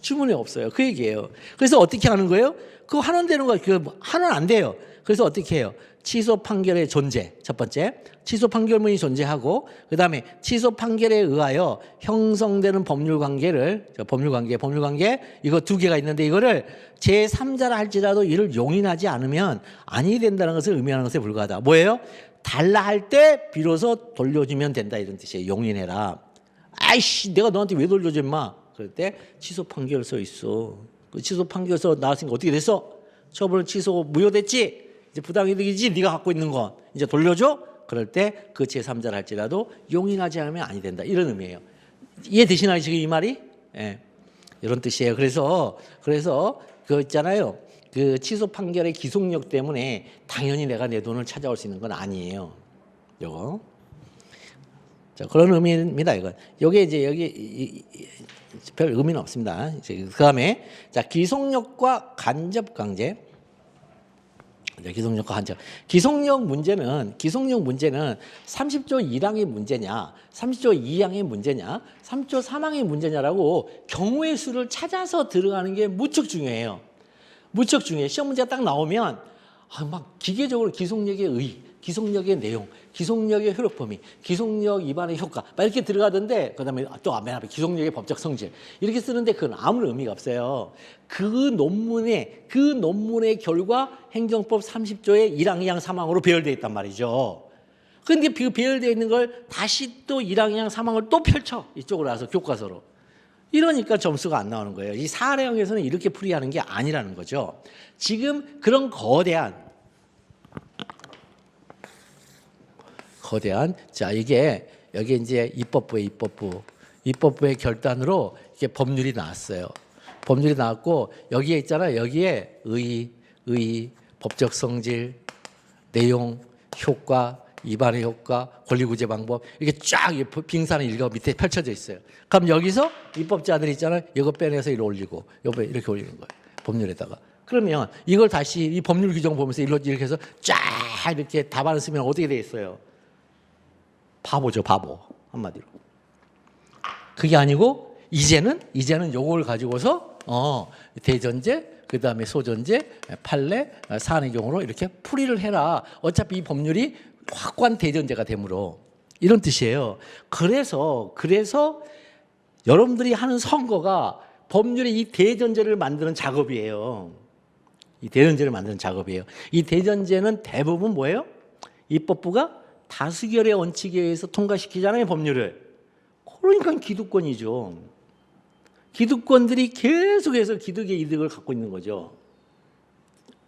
주문에 없어요. 그 얘기예요. 그래서 어떻게 하는 거예요? 그거 환원되는 거, 환원 안 돼요. 그래서 어떻게 해요? 취소 판결의 존재, 첫 번째. 취소 판결문이 존재하고, 그 다음에 취소 판결에 의하여 형성되는 법률관계, 이거 두 개가 있는데 이거를 제3자라 할지라도 이를 용인하지 않으면 아니 된다는 것을 의미하는 것에 불과하다. 뭐예요? 달라 할 때 비로소 돌려주면 된다 이런 뜻이에요. 용인해라. 아이씨, 내가 너한테 왜 돌려줘 임마? 그럴 때 취소 판결서 있어. 그 취소 판결서 나왔으니까 어떻게 됐어? 처분을 취소 무효됐지? 이제 부당이득이지? 네가 갖고 있는 건 이제 돌려줘? 그럴 때 그 제3자를 할지라도 용인하지 않으면 아니 된다. 이런 의미예요. 이해되시나요 지금 이 말이? 예. 이런 뜻이에요. 그래서 그 있잖아요. 그 취소 판결의 기속력 때문에 당연히 내가 내 돈을 찾아올 수 있는 건 아니에요. 요거. 자, 그런 의미입니다, 이건. 요게 이제 여기 별 의미는 없습니다. 그 다음에 자, 기속력과 간접 강제. 기속력과 간접. 기속력 문제는 30조 1항의 문제냐, 30조 2항의 문제냐, 30조 3항의 문제냐라고 경우의 수를 찾아서 들어가는 게 무척 중요해요. 무척 중요해요. 시험 문제가 딱 나오면 막 기계적으로 기속력의 기속력의 내용, 기속력의 효력 범위, 기속력 위반의 효과 막 이렇게 들어가던데 그다음에 또 맨 앞에 기속력의 법적 성질 이렇게 쓰는데 그건 아무런 의미가 없어요. 그 논문의 결과 행정법 30조의 1항 2항 3항으로 배열되어 있단 말이죠. 그런데 그 배열되어 있는 걸 다시 또 1항 2항 3항을 또 펼쳐 이쪽으로 와서 교과서로. 이러니까 점수가 안 나오는 거예요. 이 사례형에서는 이렇게 풀이하는 게 아니라는 거죠. 지금 그런 거대한 자 이게 여기 이제 입법부의 결단으로 이게 법률이 나왔어요. 법률이 나왔고 여기에 있잖아요. 여기에 의의, 법적 성질, 내용, 효과, 위반의 효과, 권리구제 방법 이렇게 쫙 빙산의 일과 밑에 펼쳐져 있어요. 그럼 여기서 입법자들이 있잖아요. 이거 빼내서 이렇게 올리고 이렇게 올리는 거예요. 법률에다가. 그러면 이걸 다시 이 법률 규정 보면서 이렇게 해서 쫙 이렇게 답안을 쓰면 어떻게 돼 있어요? 바보죠, 바보. 한마디로. 그게 아니고 이제는 요걸 가지고서 대전제, 그다음에 소전제, 판례, 사안의 경우로 이렇게 풀이를 해라. 어차피 이 법률이 확고한 대전제가 되므로 이런 뜻이에요. 그래서 여러분들이 하는 선거가 법률의 이 대전제를 만드는 작업이에요. 이 대전제를 만드는 작업이에요. 이 대전제는 대부분 뭐예요? 입법부가 다수결의 원칙에 의해서 통과시키잖아요, 법률을. 그러니까 기득권이죠. 기득권들이 계속해서 기득의 이득을 갖고 있는 거죠.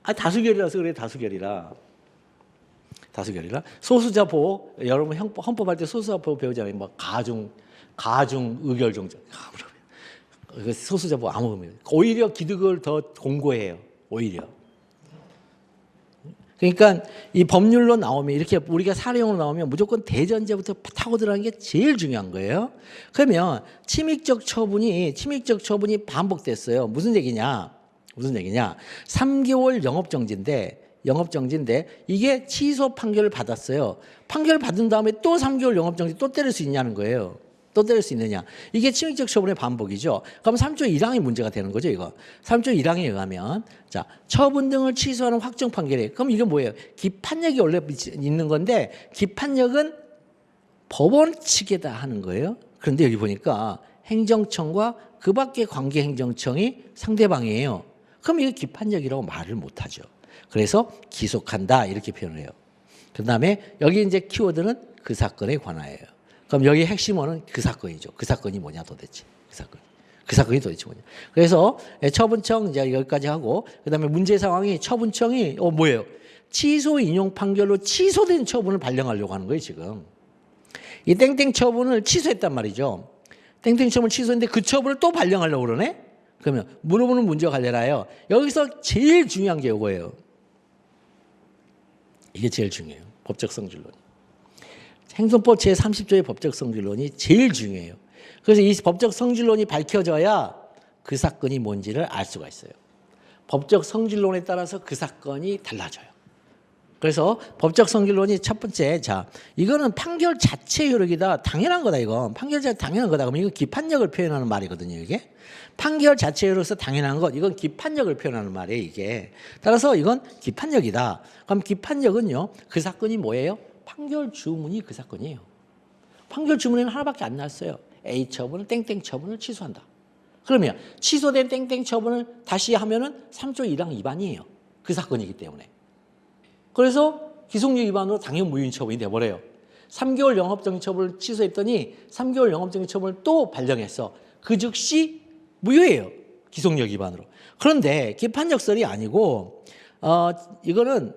다수결이라서 그래, 다수결이라. 소수자 보호, 여러분 헌법할 때 소수자 보호 배우잖아요. 뭐 가중 의결 정정. 소수자 보호 아무 의미 없어요. 오히려 기득을 더 공고해요. 오히려. 그러니까 이 법률로 나오면 이렇게 우리가 사례용으로 나오면 무조건 대전제부터 타고 들어가는 게 제일 중요한 거예요. 그러면 침익적 처분이 반복됐어요. 무슨 얘기냐? 3개월 영업정지인데 이게 취소 판결을 받았어요. 판결을 받은 다음에 또 3개월 영업정지 또 때릴 수 있냐는 거예요. 또 때릴 수 있느냐. 이게 침익적 처분의 반복이죠. 그럼 3조 1항이 문제가 되는 거죠, 이거. 3조 1항에 의하면 자, 처분 등을 취소하는 확정 판결이 그럼 이게 뭐예요? 기판력이 원래 있는 건데 기판력은 법원 측에다 하는 거예요. 그런데 여기 보니까 행정청과 그 밖의 관계 행정청이 상대방이에요. 그럼 이거 기판력이라고 말을 못 하죠. 그래서 기속한다 이렇게 표현을 해요. 그다음에 여기 이제 키워드는 그 사건에 관하여요. 그럼 여기 핵심어는 그 사건이죠. 그 사건이 뭐냐 도대체. 그 사건이 도대체 뭐냐. 그래서 처분청 이제 여기까지 하고 그다음에 문제 상황이 처분청이 뭐예요? 취소 인용 판결로 취소된 처분을 발령하려고 하는 거예요, 지금. 이 땡땡 처분을 취소했단 말이죠. 땡땡 처분 취소했는데 그 처분을 또 발령하려고 그러네? 그러면 물어보는 문제와 관련하여 여기서 제일 중요한 게 이거예요. 이게 제일 중요해요. 법적 성질론. 행정법 제30조의 법적 성질론이 제일 중요해요. 그래서 이 법적 성질론이 밝혀져야 그 사건이 뭔지를 알 수가 있어요. 법적 성질론에 따라서 그 사건이 달라져요. 그래서 법적 성질론이 첫 번째, 자, 이거는 판결 자체 효력이다. 당연한 거다, 이건. 판결 자체 당연한 거다. 그럼 이거 기판력을 표현하는 말이거든요, 이게. 판결 자체로서 당연한 것, 이건 기판력을 표현하는 말이에요, 이게. 따라서 이건 기판력이다. 그럼 기판력은요, 그 사건이 뭐예요? 판결 주문이 그 사건이에요. 판결 주문에는 하나밖에 안 나왔어요. A 처분을 땡땡 처분을 취소한다. 그러면 취소된 땡땡 처분을 다시 하면은 3조 1항 위반이에요. 그 사건이기 때문에. 그래서 기속력 위반으로 당연 무효인 처분이 돼버려요. 3개월 영업정지 처분을 취소했더니 3개월 영업정지 처분을 또 발령했어. 그 즉시 무효예요. 기속력 위반으로. 그런데 기판력설이 아니고 이거는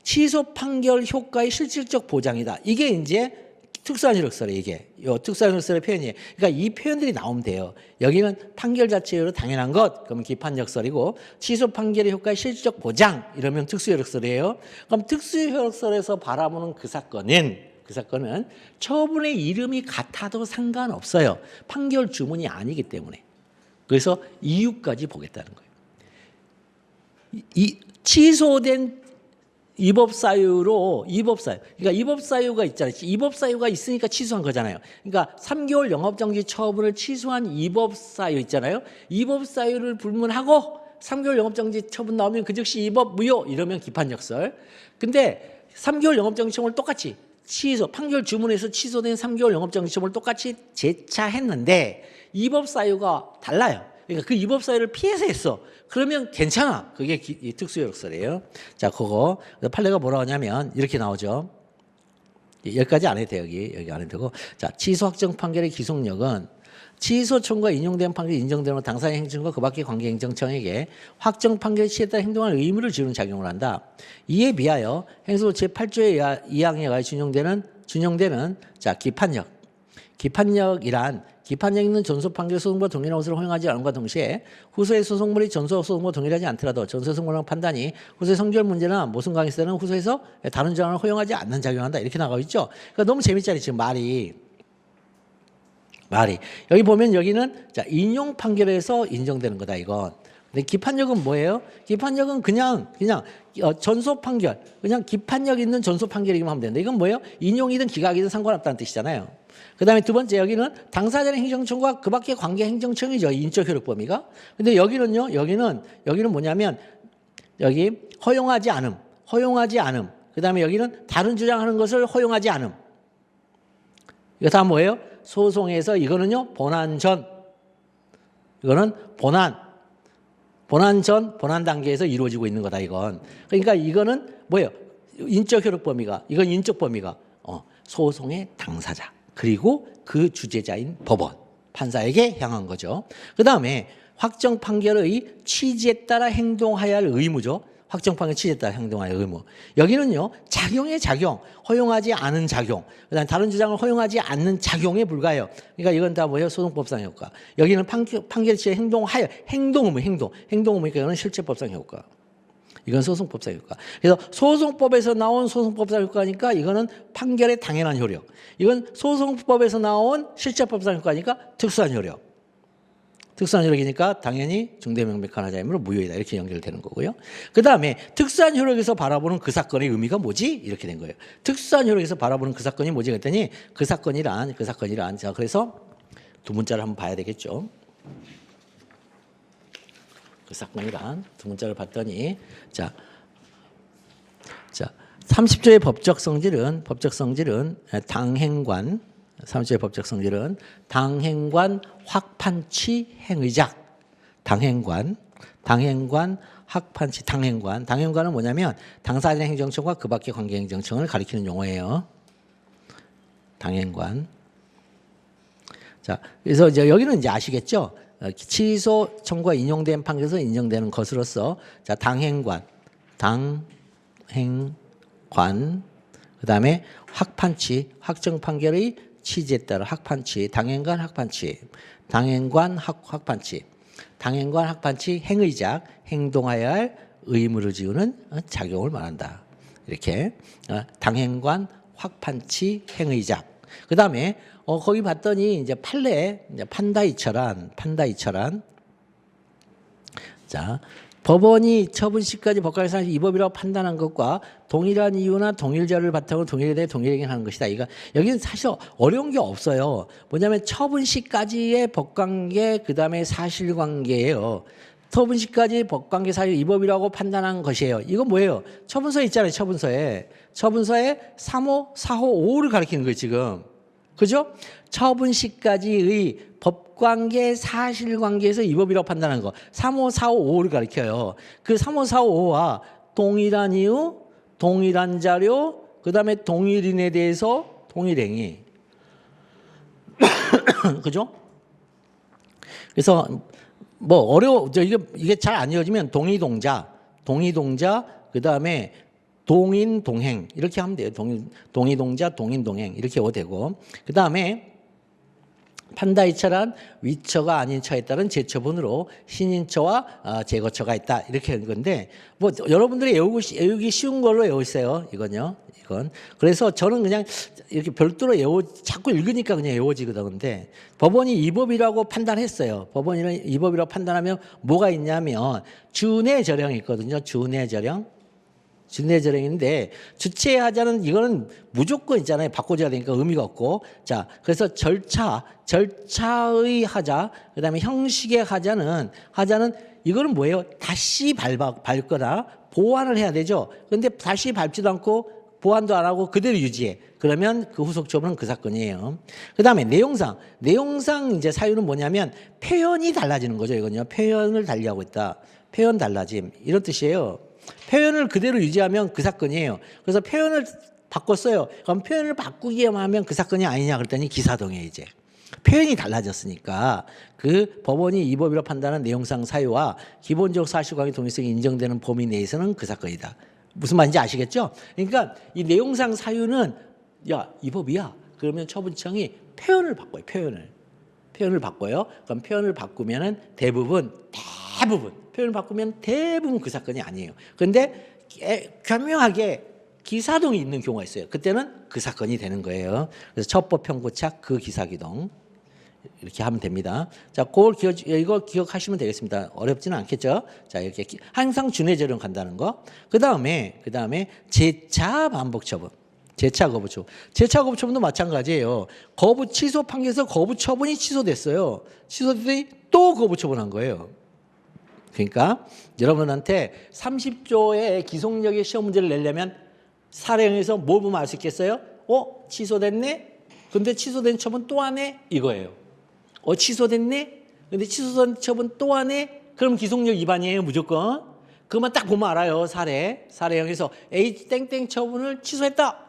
취소 판결 효과의 실질적 보장이다. 이게 이제 특수한 효력설이에요. 이게 특수한 효력설의 표현이에요. 그러니까 이 표현들이 나오면 돼요. 여기는 판결 자체로 당연한 것, 그러면 기판력설이고 취소 판결의 효과의 실질적 보장 이러면 특수효력설이에요. 그럼 특수효력설에서 바라보는 그 사건은 처분의 이름이 같아도 상관없어요. 판결 주문이 아니기 때문에. 그래서 이유까지 보겠다는 거예요. 이 취소된 그러니까 위법사유가 있잖아요. 위법사유가 있으니까 취소한 거잖아요. 그러니까 3개월 영업정지 처분을 취소한 위법사유 있잖아요. 위법사유를 불문하고 3개월 영업정지 처분 나오면 그 즉시 위법 무효 이러면 기판력설. 근데 3개월 영업정지점을 똑같이 판결 주문에서 취소된 3개월 영업정지점을 똑같이 재차했는데 입법 사유가 달라요. 그러니까 그 입법 사유를 피해서 했어. 그러면 괜찮아. 그게 특수효력설이에요. 자, 그거 판례가 뭐라고 하냐면 이렇게 나오죠. 여기까지 안 해도 돼요. 여기 안 해도 되고. 자, 취소 확정 판결의 기속력은 취소 청구가 인용된 판결이 인정되는 당사자 행정과 그 밖의 관계 행정청에게 확정 판결 취했다 행동할 의무를 지우는 작용을 한다. 이에 비하여 행소 제8조의 2항에 의하여 준용되는 자, 기판력. 기판력 있는 전소 판결 소송과 동일한 것을 허용하지 않음과 동시에 후소의 소송물이 전소 소송과 동일하지 않더라도 전소 소송물의 판단이 후소의 성질 문제나 모순 강의 때는 후소에서 다른 조항을 허용하지 않는 작용한다. 이렇게 나가고 있죠. 그러니까 너무 재밌잖아요. 지금 말이 여기 보면 여기는 자, 인용 판결에서 인정되는 거다 이건. 근데 기판력은 뭐예요? 기판력은 그냥 전소 판결, 그냥 기판력 있는 전소 판결이기만 하면 된다. 이건 뭐예요? 인용이든 기각이든 상관없다는 뜻이잖아요. 그다음에 두 번째 여기는 당사자의 행정청과 그 밖의 관계 행정청이죠. 인적 효력 범위가. 근데 여기는요. 여기는 뭐냐면 여기 허용하지 않음. 그다음에 여기는 다른 주장하는 것을 허용하지 않음. 이거 다 뭐예요? 소송에서 이거는요. 본안 단계에서 이루어지고 있는 거다 이건. 그러니까 이거는 뭐예요? 인적 효력 범위가 이건 인적 범위가 소송의 당사자 그리고 그 주재자인 법원 판사에게 향한 거죠. 그다음에 확정 판결의 취지에 따라 행동해야 할 의무죠. 확정 판결 취지에 따라 행동해야 할 의무. 여기는요. 작용의 작용, 허용하지 않은 작용, 그다음에 다른 주장을 허용하지 않는 작용에 불과해요. 그러니까 이건 다 뭐예요? 소송법상 효과. 여기는 판결 취지에 행동 의무니까 이거는 실체법상 효과. 이건 소송법상 효과. 그래서 소송법에서 나온 소송법상 효과니까 이거는 판결의 당연한 효력. 이건 소송법에서 나온 실체법상 효과니까 특수한 효력. 특수한 효력이니까 당연히 중대명백한 하자이므로 무효이다. 이렇게 연결되는 거고요. 그 다음에 특수한 효력에서 바라보는 그 사건의 의미가 뭐지? 이렇게 된 거예요. 특수한 효력에서 바라보는 그 사건이 뭐지? 그랬더니 그 사건이란. 자, 그래서 두 문자를 한번 봐야 되겠죠. 그 사건이란 두 문자를 봤더니 자 30조의 법적 성질은 당행관 30조의 법적 성질은 당행관 확판치 행의작 당행관 확판치 당행관은 뭐냐면 당사자 행정청과 그 밖의 관계 행정청을 가리키는 용어예요. 당행관. 자, 그래서 이제 여기는 이제 아시겠죠? 취소 청구가 인용된 판결에서 인정되는 것으로서 자, 당행관 그다음에 확판치 확정 판결의 취지에 따라 확판치 당행관 확판치 행의작 행동하여야 할 의무를 지우는 작용을 말한다. 이렇게 당행관 확판치 행의작. 그다음에 거기 봤더니 이제 판례 판다이처란 자 법원이 처분 시까지 법관의 사실이 위법이라고 판단한 것과 동일한 이유나 동일 자료를 바탕으로 동일에 대해 동일행위하는 것이다. 이거 여기는 사실 어려운 게 없어요. 뭐냐면 처분 시까지의 법관계 그다음에 사실관계예요. 처분 시까지 법관계 사실 위법이라고 판단한 것이에요. 이거 뭐예요? 처분서에 있잖아요. 처분서에 3호, 4호, 5호를 가리키는 거예요. 지금. 그죠? 처분 시까지의 법관계 사실관계에서 위법이라고 판단하는 거. 3호, 4호, 5호를 가리켜요. 그 3호, 4호, 5호와 동일한 이유, 동일한 자료, 그 다음에 동일인에 대해서 동일행위. 그죠? 그래서 뭐 이게 잘 안 이어지면 동의동자, 그 다음에 동인 동행 이렇게 하면 돼요. 동의동자, 동인 동행 이렇게 해도 되고 그 다음에 판다이처란 위처가 아닌 처에 따른 재처분으로 신인처와 재거처가 있다 이렇게 하는 건데 뭐 여러분들이 외우기 쉬운 걸로 외우세요. 이건 그래서 저는 그냥 이렇게 별도로 자꾸 읽으니까 그냥 외워지거든. 근데 법원이 위법이라고 판단했어요. 법원이 위법이라고 판단하면 뭐가 있냐면 준해저령이 있거든요. 준해저령인데 주체하자는 이거는 무조건 있잖아요. 바꿔줘야 되니까 의미가 없고 자 그래서 절차의 하자 그다음에 형식의 하자는 이거는 뭐예요? 다시 밟거나 보완을 해야 되죠. 근데 다시 밟지도 않고 보완도 안 하고 그대로 유지해. 그러면 그 후속 처분은 그 사건이에요. 그 다음에 내용상 이제 사유는 뭐냐면 표현이 달라지는 거죠. 이건요. 표현을 달리하고 있다. 표현 달라짐. 이런 뜻이에요. 표현을 그대로 유지하면 그 사건이에요. 그래서 표현을 바꿨어요. 그럼 표현을 바꾸기만 하면 그 사건이 아니냐 그랬더니 기사동에 이제. 표현이 달라졌으니까 그 법원이 이 법이라 판단한 내용상 사유와 기본적 사실관계 동일성이 인정되는 범위 내에서는 그 사건이다. 무슨 말인지 아시겠죠? 그러니까 이 내용상 사유는 야, 이 법이야. 그러면 처분청이 표현을 바꿔요. 표현을 바꿔요. 그럼 표현을 바꾸면은 대부분 표현을 바꾸면 대부분 그 사건이 아니에요. 그런데 교묘하게 기사동이 있는 경우가 있어요. 그때는 그 사건이 되는 거예요. 그래서 첩법 편고착 그 기사기동 이렇게 하면 됩니다. 자, 이거 기억하시면 되겠습니다. 어렵지는 않겠죠? 자, 이렇게 항상 준회제령 간다는 거. 그 다음에 재차 반복 처분. 재차 거부 처분. 재차 거부 처분도 마찬가지예요. 취소 판결에서 거부 처분이 취소됐어요. 취소됐더니 또 거부 처분한 거예요. 그러니까 여러분한테 30조의 기속력의 시험 문제를 내려면 사례형에서 뭐 보면 알 수 있겠어요? 취소됐네? 근데 취소된 처분 또 안 해? 이거예요. 취소됐네? 근데 취소된 처분 또 안 해? 그럼 기속력 위반이에요, 무조건. 그것만 딱 보면 알아요, 사례형에서 A 땡땡 처분을 취소했다.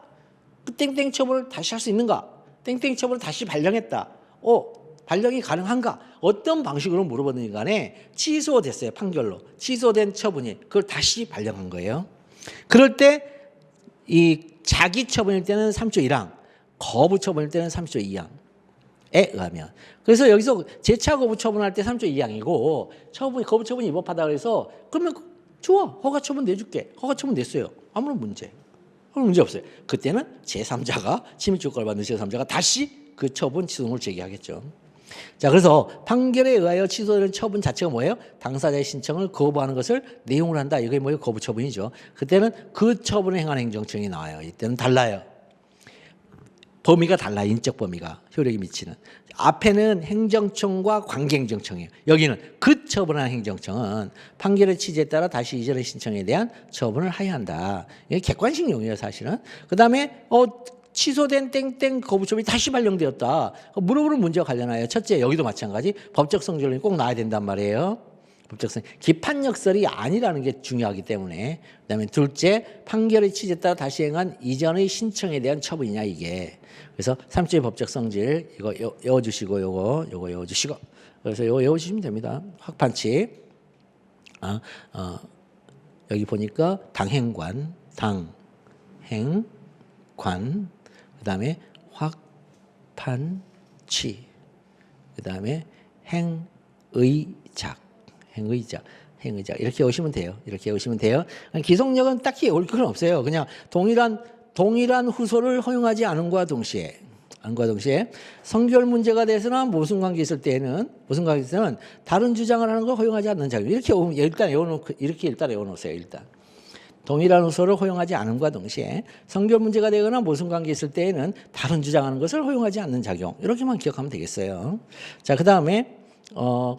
그 땡땡 처분을 다시 할 수 있는가? 땡땡 처분을 다시 발령했다. 발령이 가능한가? 어떤 방식으로 물어보는 간에 취소됐어요, 판결로. 취소된 처분이 그걸 다시 발령한 거예요. 그럴 때 이 자기 처분일 때는 3조 1항, 거부 처분일 때는 3조 2항에 의하면. 그래서 여기서 재차 거부 처분할 때 3조 2항이고 거부 처분이 위법하다 그래서 그러면 좋아, 허가 처분 내줄게. 허가 처분 냈어요. 아무런 문제 없어요. 그때는 제3자가 침입주권을 받는 제3자가 다시 그 처분 취소를 제기하겠죠. 자, 그래서 판결에 의하여 취소되는 처분 자체가 뭐예요? 당사자의 신청을 거부하는 것을 내용으로 한다. 이게 뭐예요? 거부 처분이죠. 그때는 그 처분을 행한 행정청이 나와요. 이때는 달라요. 범위가 달라. 인적 범위가 효력이 미치는. 앞에는 행정청과 관계행정청이에요. 여기는 그 처분한 행정청은 판결의 취지에 따라 다시 이전의 신청에 대한 처분을 하여야 한다. 이게 객관식 용어예요, 사실은. 그다음에 취소된 땡땡 거부처분이 다시 발령되었다. 물어보는 문제와 관련하여 첫째, 여기도 마찬가지 법적 성질이 꼭 나와야 된단 말이에요. 법적성 기판역설이 아니라는 게 중요하기 때문에. 그다음에 둘째, 판결의 취지에 따라 다시 행한 이전의 신청에 대한 처분이냐 이게. 그래서 3조의 법적 성질 이거 외워주시고 요거 외워주시고. 그래서 요거 외워주시면 됩니다. 확판치. 여기 보니까 당행관, 당행관. 그다음에 확판치, 그다음에 행의작 이렇게 오시면 돼요. 기속력은 딱히 올 건 없어요. 그냥 동일한 후소를 허용하지 않음과 동시에 성결 문제가 돼서나 모순 관계 있을 때는 다른 주장을 하는 걸 허용하지 않는 자격. 이렇게 일단 외워놓으세요. 일단. 동일한 후소를 허용하지 않음과 동시에 성결 문제가 되거나 모순 관계 있을 때에는 다른 주장하는 것을 허용하지 않는 작용. 이렇게만 기억하면 되겠어요. 자, 그다음에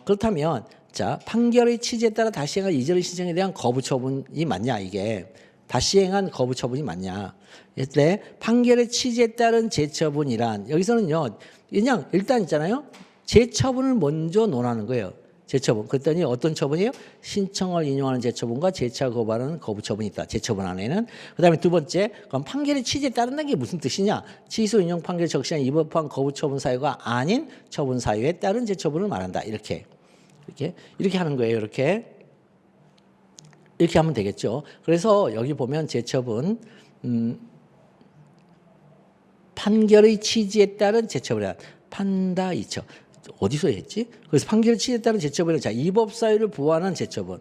그렇다면 자, 판결의 취지에 따라 다시 행한 이전의 신청에 대한 거부 처분이 맞냐 이게. 다시 행한 거부 처분이 맞냐. 이때 판결의 취지에 따른 재처분이란 여기서는요. 그냥 일단 있잖아요. 재처분을 먼저 논하는 거예요. 재처분. 그랬더니 어떤 처분이에요? 신청을 인용하는 재처분과 재차 거부하는 거부처분이 있다. 재처분 안에는. 그다음에 두 번째, 그럼 판결의 취지에 따른다는 게 무슨 뜻이냐? 취소 인용 판결 적시한 위법한 거부처분 사유가 아닌 처분 사유에 따른 재처분을 말한다. 이렇게 하는 거예요. 이렇게 하면 되겠죠. 그래서 여기 보면 재처분 판결의 취지에 따른 재처분이란 판다 이처. 어디서 했지? 그래서 판결 취지에 따른 재처분은 자, 이 법 사유를 보완한 재처분.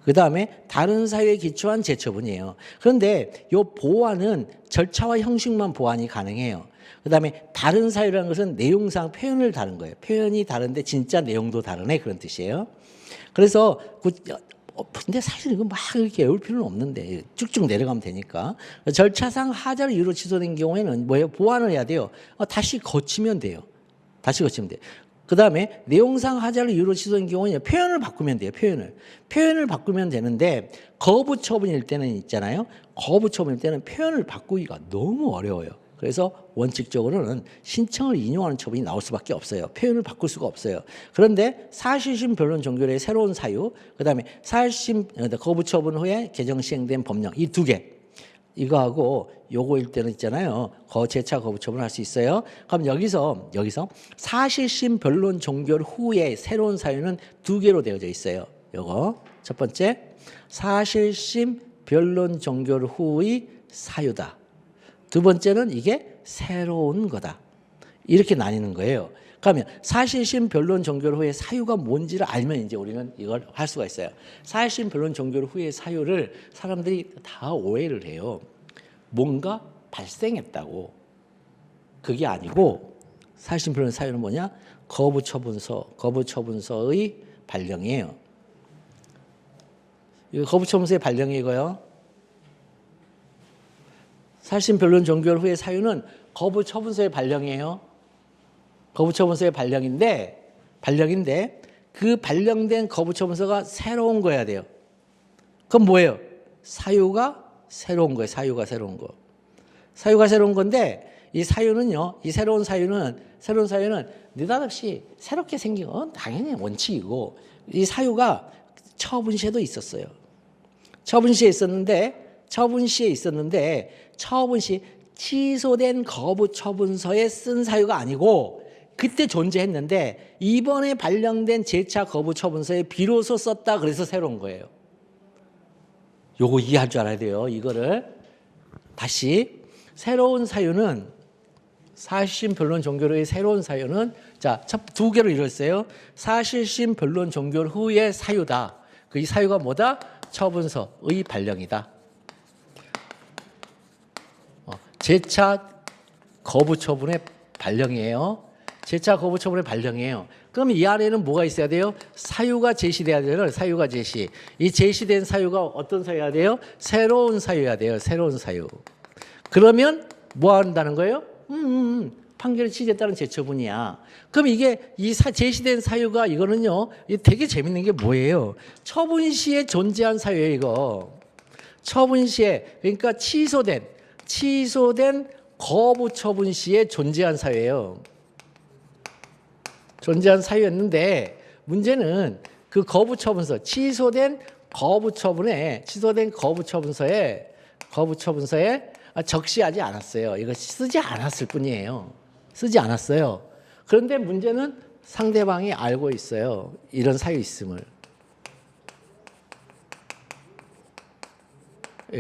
그다음에 다른 사유에 기초한 재처분이에요. 그런데 이 보완은 절차와 형식만 보완이 가능해요. 그다음에 다른 사유라는 것은 내용상 표현을 다른 거예요. 표현이 다른데 진짜 내용도 다르네 그런 뜻이에요. 그래서 근데 사실 이거 막 이렇게 외울 필요는 없는데 쭉쭉 내려가면 되니까 절차상 하자를 이유로 취소된 경우에는 뭐예요? 보완을 해야 돼요. 다시 거치면 돼요. 그다음에 내용상 하자를 이유로 취소된 경우는 표현을 바꾸면 돼요. 표현을 바꾸면 되는데 거부 처분일 때는 있잖아요. 거부 처분일 때는 표현을 바꾸기가 너무 어려워요. 그래서 원칙적으로는 신청을 인용하는 처분이 나올 수밖에 없어요. 표현을 바꿀 수가 없어요. 그런데 사실심 변론 종결의 새로운 사유, 그다음에 사실심 거부 처분 후에 개정 시행된 법령 이 두 개. 이거하고 요거일 때는 있잖아요. 재차 거부 처분을 할 수 있어요. 그럼 여기서 사실심 변론 종결 후에 새로운 사유는 두 개로 되어져 있어요. 요거 첫 번째 사실심 변론 종결 후의 사유다. 두 번째는 이게 새로운 거다. 이렇게 나뉘는 거예요. 그러면 사실심 변론 종결 후에 사유가 뭔지를 알면 이제 우리는 이걸 할 수가 있어요. 사실심 변론 종결 후의 사유를 사람들이 다 오해를 해요. 뭔가 발생했다고. 그게 아니고 사실심 변론 사유는 뭐냐? 거부 처분서의 발령이에요. 이거 거부 처분서의 발령이고요. 사실심 변론 종결 후의 사유는 거부 처분서의 발령이에요. 거부 처분서의 발령인데 그 발령된 거부 처분서가 새로운 거여야 돼요. 그럼 뭐예요? 사유가 새로운 거예요. 사유가 새로운 거. 사유가 새로운 건데 이 사유는요. 이 새로운 사유는 느닷없이 새롭게 생긴 건 당연히 원칙이고 이 사유가 처분시에도 있었어요. 처분시에 있었는데 처분시 취소된 거부 처분서에 쓴 사유가 아니고 그때 존재했는데 이번에 발령된 재차 거부 처분서에 비로소 썼다 그래서 새로운 거예요. 요거 이해할 줄 알아야 돼요. 이거를 다시 새로운 사유는 사실심 변론 종결 후의 새로운 사유는 두 개로 이뤘어요. 사실심 변론 종결 후의 사유다. 그 이 사유가 뭐다? 처분서의 발령이다. 재차 거부 처분의 발령이에요. 재차 거부 처분의 발령이에요. 그럼 이 안에는 뭐가 있어야 돼요? 사유가 제시돼야 돼요. 사유가 제시. 이 제시된 사유가 어떤 사유여야 돼요? 새로운 사유여야 돼요. 새로운 사유. 그러면 뭐 한다는 거예요? 판결의 취지에 따른 재처분이야. 그럼 이게 제시된 사유가 이거는요. 되게 재밌는 게 뭐예요? 처분 시에 존재한 사유예요. 이거. 처분 시에 그러니까 취소된 거부 처분 시에 존재한 사유예요. 존재한 사유였는데 문제는 그 거부 처분서 취소된 거부 처분서에 적시하지 않았어요. 이거 쓰지 않았을 뿐이에요. 쓰지 않았어요. 그런데 문제는 상대방이 알고 있어요. 이런 사유 있음을.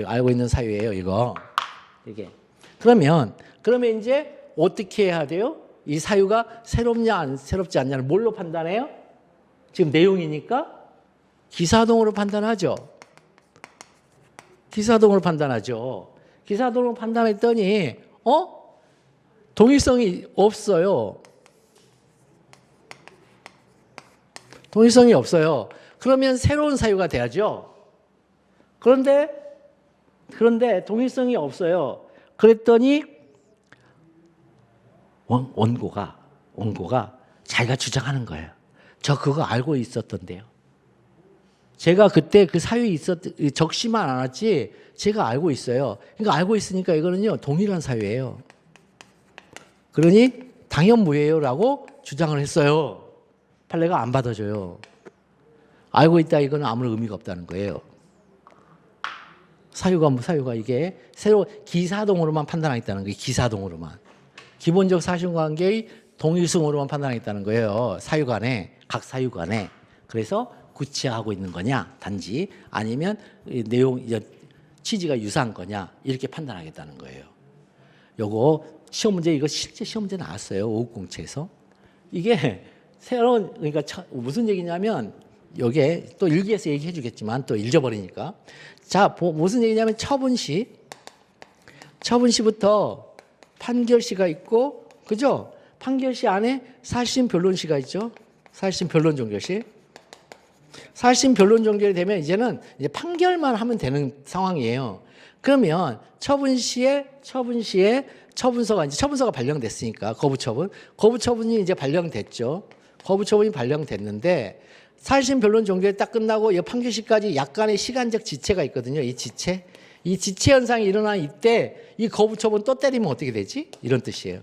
알고 있는 사유예요, 이거. 이게. 그러면 이제 어떻게 해야 돼요? 이 사유가 새롭냐 새롭지 않냐를 뭘로 판단해요? 지금 내용이니까 기사동으로 판단하죠. 기사동으로 판단했더니 동일성이 없어요. 동일성이 없어요. 그러면 새로운 사유가 돼야죠. 그런데 동일성이 없어요. 그랬더니 원고가 자기가 주장하는 거예요. 저 그거 알고 있었던데요. 제가 그때 그 사유에 적시만 안 왔지 제가 알고 있어요. 그러니까 알고 있으니까 이거는요 동일한 사유예요. 그러니 당연무효라고 주장을 했어요. 판례가 안 받아줘요. 알고 있다 이거는 아무런 의미가 없다는 거예요. 사유가 이게 새로 기사동으로만 판단하겠다는 거예요. 기사동으로만. 기본적 사실관계의 동일성으로만 판단하겠다는 거예요. 각 사유 간에. 그래서 구체화하고 있는 거냐 단지 아니면 내용 취지가 유사한 거냐 이렇게 판단하겠다는 거예요. 요거 시험 문제 이거 실제 시험 문제 나왔어요. 550채에서. 이게 새로운 그러니까 무슨 얘기냐면 요게 또 일기에서 얘기해 주겠지만 또 잊어버리니까 자 무슨 얘기냐면 처분시부터 판결시가 있고 그죠? 판결시 안에 사실심 변론시가 있죠. 사실심 변론 종결시. 사실심 변론 종결이 되면 이제 판결만 하면 되는 상황이에요. 그러면 처분시에 처분서가 발령됐으니까 거부처분이 이제 발령됐죠. 거부처분이 발령됐는데 사실심 변론 종결이 딱 끝나고 이 판결시까지 약간의 시간적 지체가 있거든요. 이 이 지체 현상이 일어난 이때 이 거부 처분 또 때리면 어떻게 되지? 이런 뜻이에요.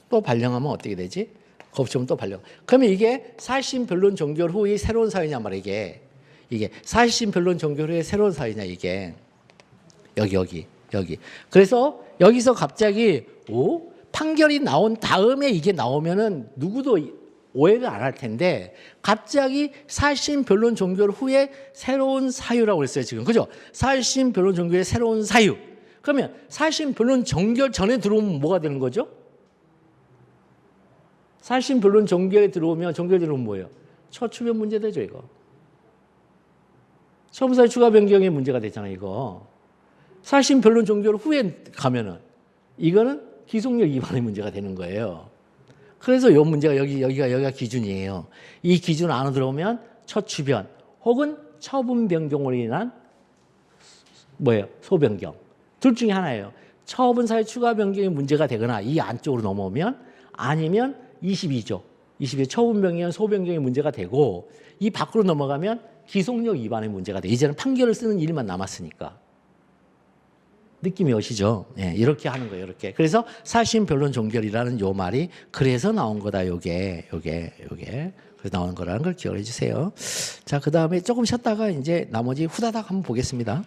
또 발령하면 어떻게 되지? 거부 처분 또 발령. 그러면 이게 사실심 변론 종결 후의 새로운 사유냐 말이야. 이게 사실심 변론 종결 후의 새로운 사유냐 이게. 여기. 그래서 여기서 갑자기 판결이 나온 다음에 이게 나오면은 누구도 오해를 안 할 텐데 갑자기 사실심 변론 종결 후에 새로운 사유라고 그랬어요 지금. 그죠? 사실심 변론 종결의 새로운 사유. 그러면 사실심 변론 종결 전에 들어오면 뭐가 되는 거죠? 사실심 변론 종결에 들어오면 뭐예요? 처추변 문제 되죠 이거. 처분사유 추가 변경의 문제가 되잖아요 이거. 사실심 변론 종결 후에 가면은 이거는 기속력 위반의 문제가 되는 거예요. 그래서 이 문제가 여기가 기준이에요. 이 기준 안으로 들어오면 처추변 혹은 처분 변경으로 인한 소변경 둘 중에 하나예요. 처분사유 추가 변경의 문제가 되거나 이 안쪽으로 넘어오면 아니면 22조 처분 변경, 소변경의 문제가 되고 이 밖으로 넘어가면 기속력 위반의 문제가 돼. 이제는 판결을 쓰는 일만 남았으니까. 느낌이 오시죠? 네, 이렇게 하는 거예요. 이렇게. 그래서 사실심 변론 종결이라는 요 말이 그래서 나온 거다. 요게. 그래서 나온 거라는 걸 기억해 주세요. 자, 그다음에 조금 쉬었다가 이제 나머지 후다닥 한번 보겠습니다.